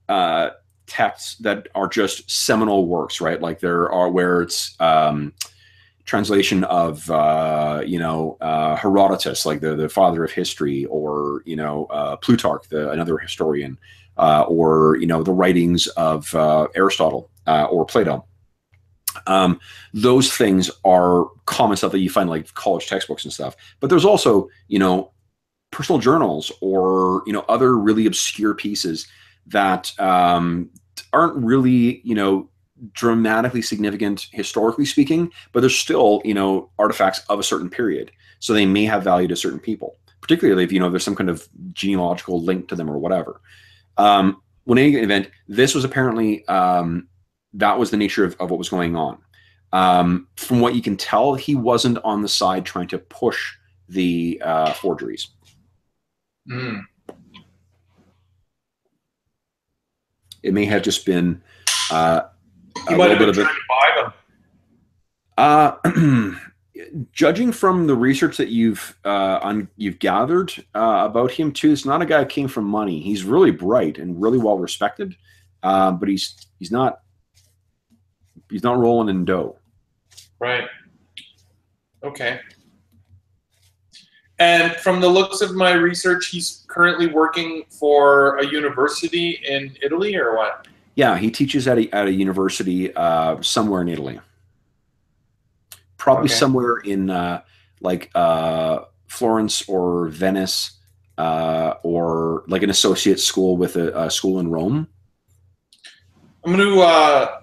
texts that are just seminal works, right? Like there are where it's translation of Herodotus, like the father of history, or Plutarch, another historian, or the writings of Aristotle or Plato. Those things are common stuff that you find like college textbooks and stuff. But there's also personal journals or other really obscure pieces that aren't really dramatically significant historically speaking, but they're still artifacts of a certain period, so they may have value to certain people, particularly if there's some kind of genealogical link to them or whatever. When any event, this was apparently that was the nature of what was going on. From what you can tell, he wasn't on the side trying to push the forgeries. It may have just been a little bit of it. Trying to buy them. Judging from the research that you've gathered about him too, it's not a guy who came from money. He's really bright and really well respected, but he's not rolling in dough. Right. Okay. And from the looks of my research, he's currently working for a university in Italy, or what? Yeah, he teaches at a university somewhere in Italy. Probably somewhere in Florence or Venice, or like an associate school with a school in Rome. I'm going to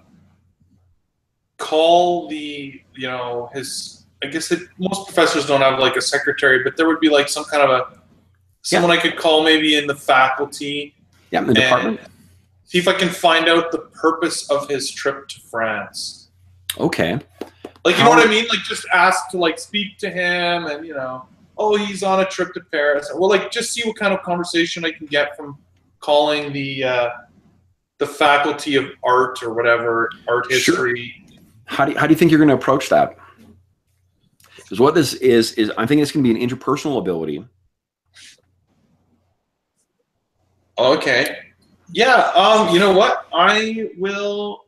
call his. I guess most professors don't have like a secretary, but there would be like some kind of someone I could call maybe in the faculty. Yeah, in the department. See if I can find out the purpose of his trip to France. Okay. Like, you know what I mean? Like, just ask to like speak to him, and oh, he's on a trip to Paris. Well, like, just see what kind of conversation I can get from calling the faculty of art or whatever, art history. Sure. How do you think you're going to approach that? Because what this is I think it's going to be an interpersonal ability. Okay. Yeah. You know what? I will.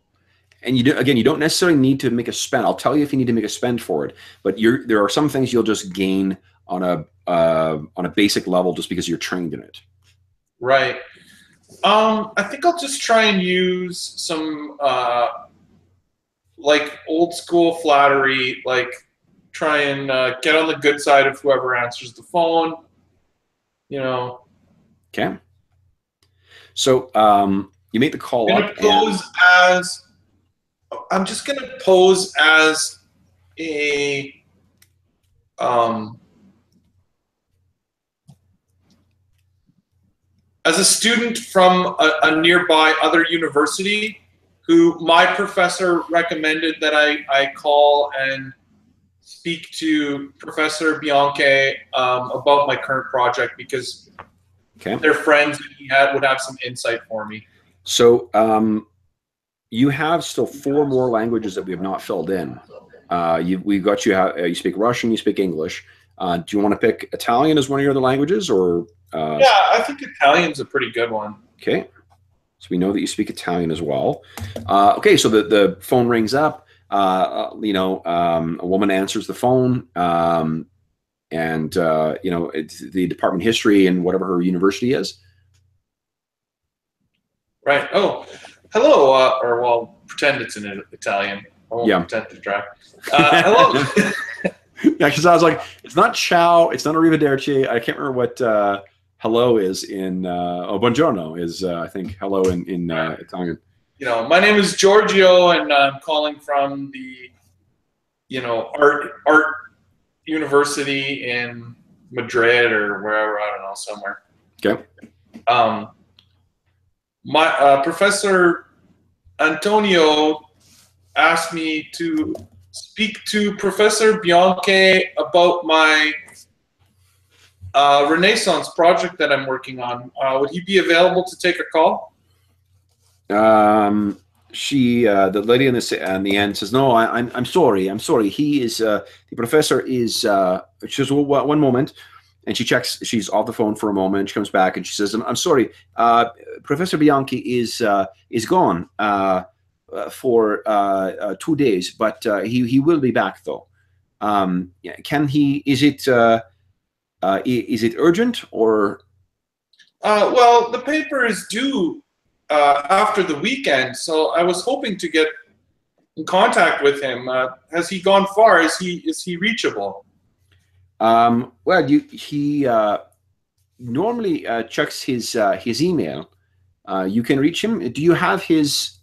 And you don't necessarily need to make a spend. I'll tell you if you need to make a spend for it. But there are some things you'll just gain on a basic level just because you're trained in it. Right. I think I'll just try and use some like old school flattery, like try and get on the good side of whoever answers the phone. Okay. So you make the call up. I'm just going to pose as a student from a nearby other university who my professor recommended that I call and speak to Professor Bianche about my current project because they're friends and he would have some insight for me. So you have still 4 more languages that we have not filled in. We got you. You speak Russian. You speak English. Do you want to pick Italian as one of your other languages, or? Yeah, I think Italian's a pretty good one. Okay, so we know that you speak Italian as well. Okay, so the phone rings up. A woman answers the phone, and it's the department of history and whatever her university is. Right. Oh, hello, pretend it's in Italian. I won't Yeah. pretend to try. Hello. Yeah, because I was like, it's not ciao, it's not arrivederci. I can't remember what hello is in. Buongiorno is I think hello in Italian. You know, my name is Giorgio, and I'm calling from the, you know, art university in Madrid or wherever, I don't know, somewhere. Okay. My Professor Antonio asked me to speak to Professor Bianchi about my Renaissance project that I'm working on. Would he be available to take a call? She, the lady in the end says, "No, I'm sorry. I'm sorry. He is the professor is." She says, "Well, one moment," and she checks. She's off the phone for a moment. She comes back and she says, "I'm sorry. Professor Bianchi is gone for 2 days, but he will be back though. Yeah, can he? Is it urgent or?" Well, the paper is due after the weekend, so I was hoping to get in contact with him. Has he gone far? Is he reachable? Well, he normally checks his email. You can reach him. Do you have his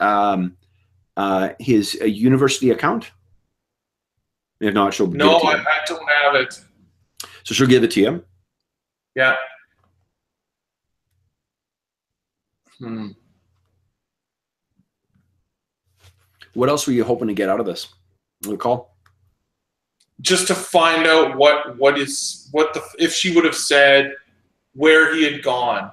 university account? If not, she'll give it to you. I don't have it. So she'll give it to you. Yeah. What else were you hoping to get out of this? The call? Just to find out if she would have said where he had gone.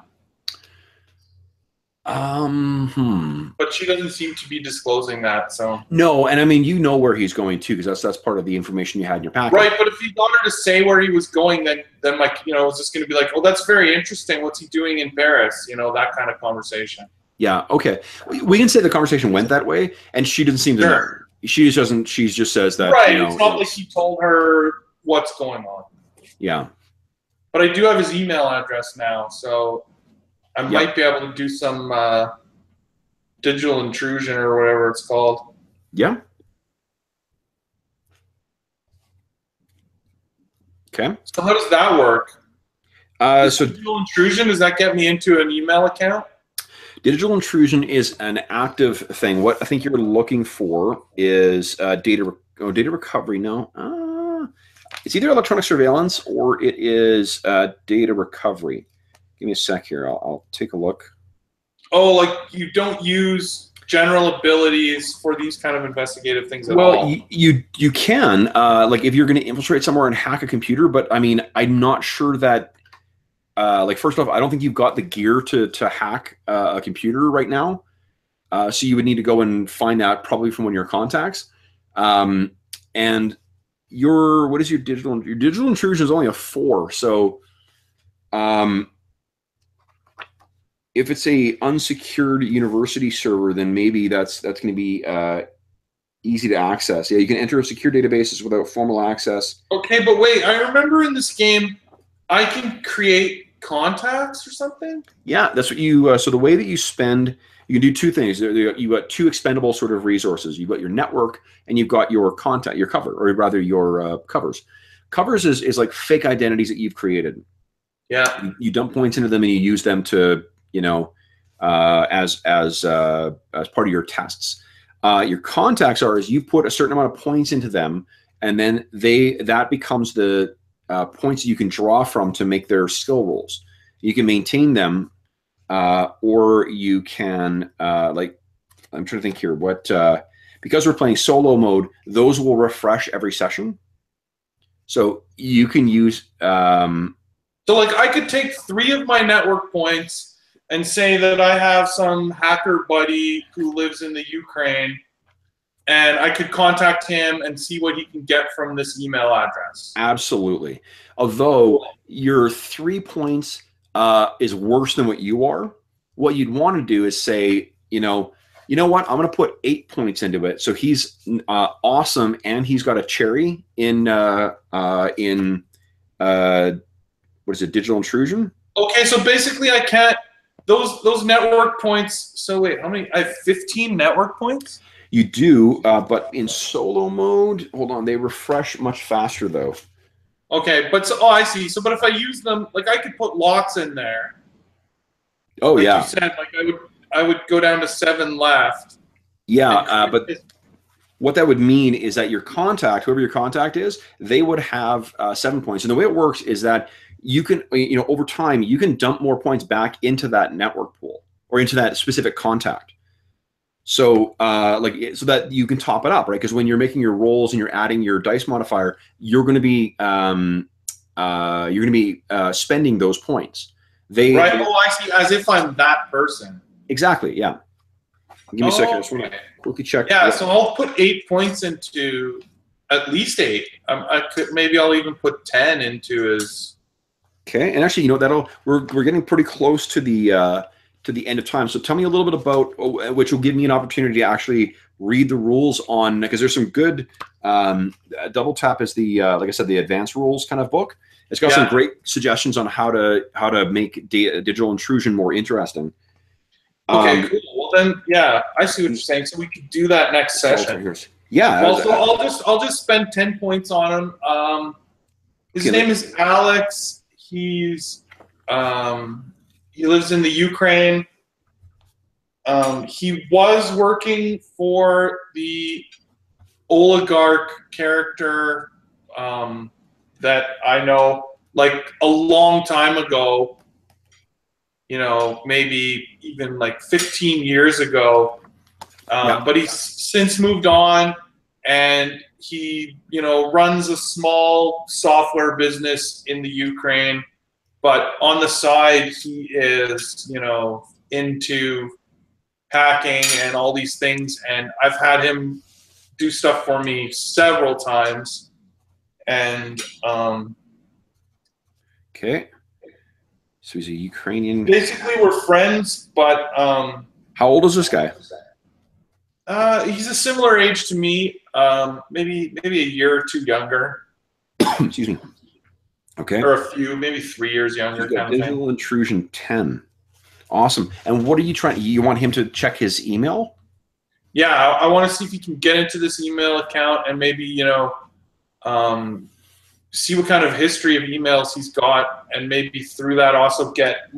But she doesn't seem to be disclosing that, so. No, and I mean, you know where he's going to, because that's part of the information you had in your packet. Right, but if he got her to say where he was going, then like, you know, it's just going to be like, oh, that's very interesting. What's he doing in Paris? You know, that kind of conversation. Yeah. Okay. We can say the conversation went that way, and she doesn't seem to know. She just doesn't. She just says that. Right. You know, it's not like he told her what's going on. Yeah. But I do have his email address now, so I might be able to do some digital intrusion or whatever it's called. Yeah. Okay. So how does that work? So digital intrusion, does that get me into an email account? Digital intrusion is an active thing. What I think you're looking for is data recovery. No, it's either electronic surveillance or it is data recovery. Give me a sec here. I'll take a look. Oh, like you don't use general abilities for these kind of investigative things at all? Well, you can, like if you're going to infiltrate somewhere and hack a computer, but I mean, I'm not sure that, like first off, I don't think you've got the gear to hack a computer right now. So you would need to go and find that probably from one of your contacts. And what is your digital intrusion is only a 4. So, if it's a unsecured university server, then maybe that's going to be easy to access. Yeah, you can enter a secure databases without formal access. Okay, but wait, I remember in this game, I can create contacts or something? Yeah, that's what you, so the way that you spend, you can do 2 things. You've got 2 expendable sort of resources. You've got your network and you've got your contact, your cover, or rather your covers. Covers is like fake identities that you've created. Yeah. You dump points into them and you use them to, you know, as part of your tests. Your contacts is you put a certain amount of points into them, and then that becomes the points that you can draw from to make their skill rolls. You can maintain them, or you can like, I'm trying to think here. Because we're playing solo mode, those will refresh every session. So you can use. So like I could take 3 of my network points and say that I have some hacker buddy who lives in the Ukraine, and I could contact him and see what he can get from this email address. Absolutely. Although your 3 points is worse than what you are, what you'd want to do is say, you know what? I'm going to put 8 points into it. So he's awesome, and he's got a cherry in what is it? Digital intrusion. Okay, so basically I can't. Those network points. So wait, how many? I have 15 network points. You do, but in solo mode, hold on, they refresh much faster though. Okay, but so, oh, I see. So, but if I use them, like I could put lots in there. Oh Like yeah, you said, like I would go down to 7 left. yeah, but what that would mean is that your contact, whoever your contact is, they would have 7 points. And the way it works is that you can, over time, you can dump more points back into that network pool or into that specific contact. So, so that you can top it up, right? Because when you're making your rolls and you're adding your dice modifier, you're going to be spending those points. Right. Oh, I see. As if I'm that person. Exactly. Yeah. Give me a second. I just want to quickly check. Yeah. So I'll put 8 points into at least 8. Maybe I'll even put 10 into his. Okay. And actually, we're getting pretty close to the end of time. So tell me a little bit about, which will give me an opportunity to actually read the rules on, because there's some good. Double Tap is the like I said, the advanced rules kind of book. It's got some great suggestions on how to make digital intrusion more interesting. Okay, cool. Well then, yeah, I see what you're saying. So we could do that next session. Yeah. Well, so I'll just spend 10 points on him. His name is Alex. He lives in the Ukraine. He was working for the oligarch character that I know, like a long time ago, maybe even like 15 years ago. But he's since moved on, and he, runs a small software business in the Ukraine. But on the side, he is, into hacking and all these things. And I've had him do stuff for me several times. And okay. So he's a Ukrainian. Basically, we're friends, but how old is this guy? He's a similar age to me, maybe a year or two younger. Excuse me. Okay. Or maybe 3 years younger. Kind of digital thing. intrusion 10. Awesome. And what are you trying? You want him to check his email? Yeah, I want to see if he can get into this email account and maybe see what kind of history of emails he's got, and maybe through that also get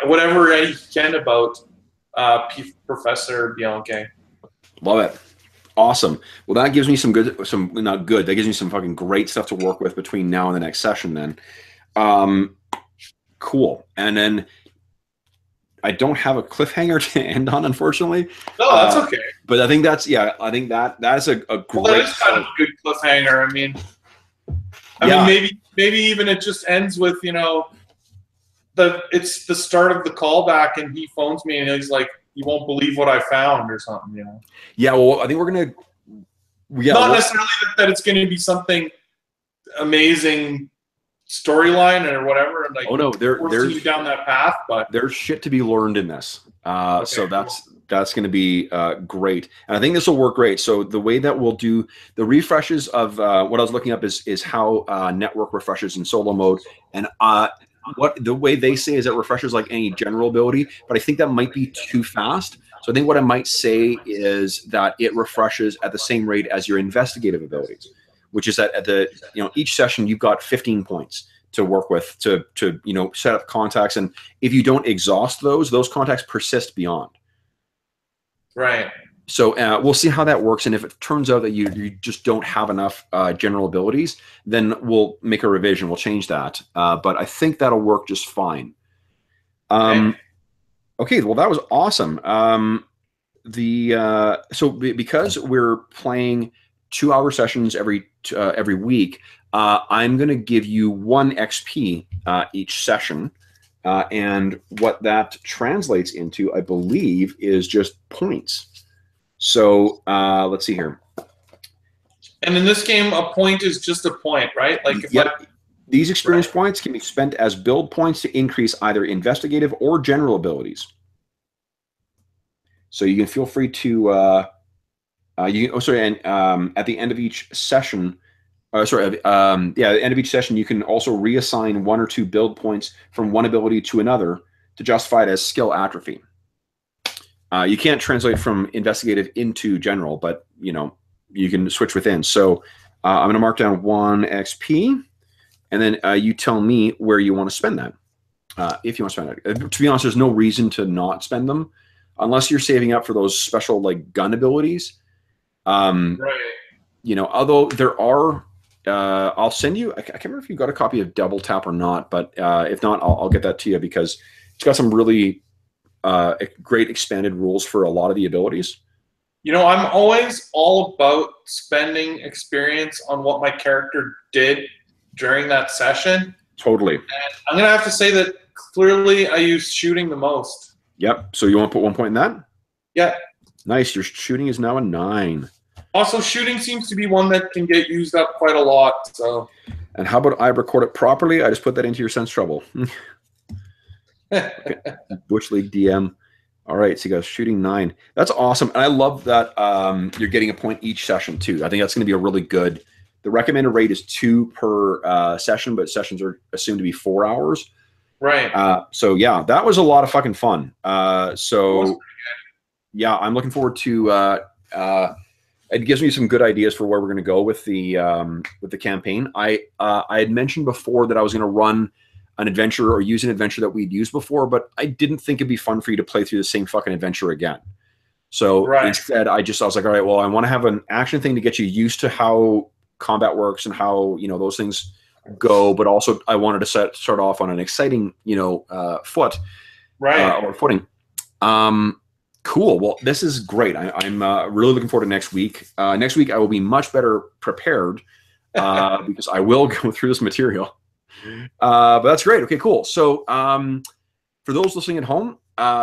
whatever he can about Professor Bianche. Love it. Awesome. Well, that gives me that gives me some fucking great stuff to work with between now and the next session then. Cool. And then I don't have a cliffhanger to end on, unfortunately. No, that's okay. But I think that's that's a great. Well, that is kind of a good cliffhanger. I mean, maybe even it just ends with it's the start of the callback, and he phones me and he's like, "You won't believe what I found," or something. Yeah. Well, I think we're gonna. Yeah. Not necessarily that it's going to be something amazing storyline or whatever, and like, oh no, there's you down that path, but there's shit to be learned in this. So that's going to be great, and I think this will work great. So the way that we'll do the refreshes of what I was looking up is how network refreshes in solo mode, and what the way they say is it refreshes like any general ability, but I think that might be too fast. So I think what I might say is that it refreshes at the same rate as your investigative abilities, which is that at the each session you've got 15 points to work with to set up contacts, and if you don't exhaust those contacts persist beyond. Right. So we'll see how that works, and if it turns out that you just don't have enough general abilities, then we'll make a revision. We'll change that, but I think that'll work just fine. Okay, well that was awesome. So because we're playing 2-hour sessions every week, I'm going to give you 1 XP each session, and what that translates into, I believe, is just points. So let's see here. And in this game, a point is just a point, right? Like these experience points can be spent as build points to increase either investigative or general abilities. So you can feel free to at the end of each session, at the end of each session, you can also reassign 1 or 2 build points from one ability to another to justify it as skill atrophy. You can't translate from investigative into general, but you know, you can switch within. So I'm going to mark down 1 XP, and then you tell me where you want to spend that. If you want to spend it. To be honest, there's no reason to not spend them unless you're saving up for those special like gun abilities. Right. You know, although there are, I'll send you. I can't remember if you got a copy of Double Tap or not, but if not, I'll get that to you because it's got some really great expanded rules for a lot of the abilities. You know, I'm always all about spending experience on what my character did during that session. Totally. And I'm going to have to say that clearly I use shooting the most. Yep. So you want to put 1 point in that? Yeah. Nice. Your shooting is now a 9. Also, shooting seems to be one that can get used up quite a lot. So. And how about I record it properly? I just put that into your sense trouble. Okay. Bush League DM. All right, so you guys shooting 9. That's awesome, and I love that you're getting a point each session too. I think that's going to be a really good. The recommended rate is 2 per session, but sessions are assumed to be 4 hours. Right. So yeah, that was a lot of fucking fun. So yeah, I'm looking forward to. It gives me some good ideas for where we're going to go with the campaign. I had mentioned before that I was going to run an adventure or use an adventure that we'd used before, but I didn't think it'd be fun for you to play through the same fucking adventure again. So instead, I was like, all right, well, I want to have an action thing to get you used to how combat works and how, you know, those things go, but also I wanted to start off on an exciting, you know, or footing. Cool. Well, this is great. I'm really looking forward to next week. Next week, I will be much better prepared because I will go through this material. But that's great. Okay, cool. So for those listening at home,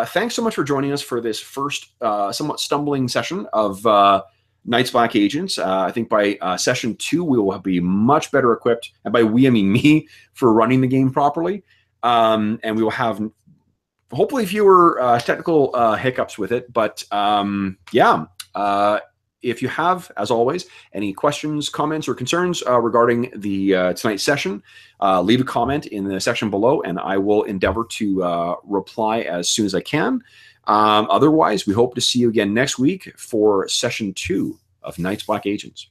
thanks so much for joining us for this first somewhat stumbling session of Night's Black Agents. I think by session 2, we will be much better equipped, and by we, I mean me, for running the game properly. And we will have hopefully fewer technical hiccups with it. But yeah, if you have, as always, any questions, comments, or concerns regarding the tonight's session, leave a comment in the section below, and I will endeavor to reply as soon as I can. Otherwise, we hope to see you again next week for session 2 of Night's Black Agents.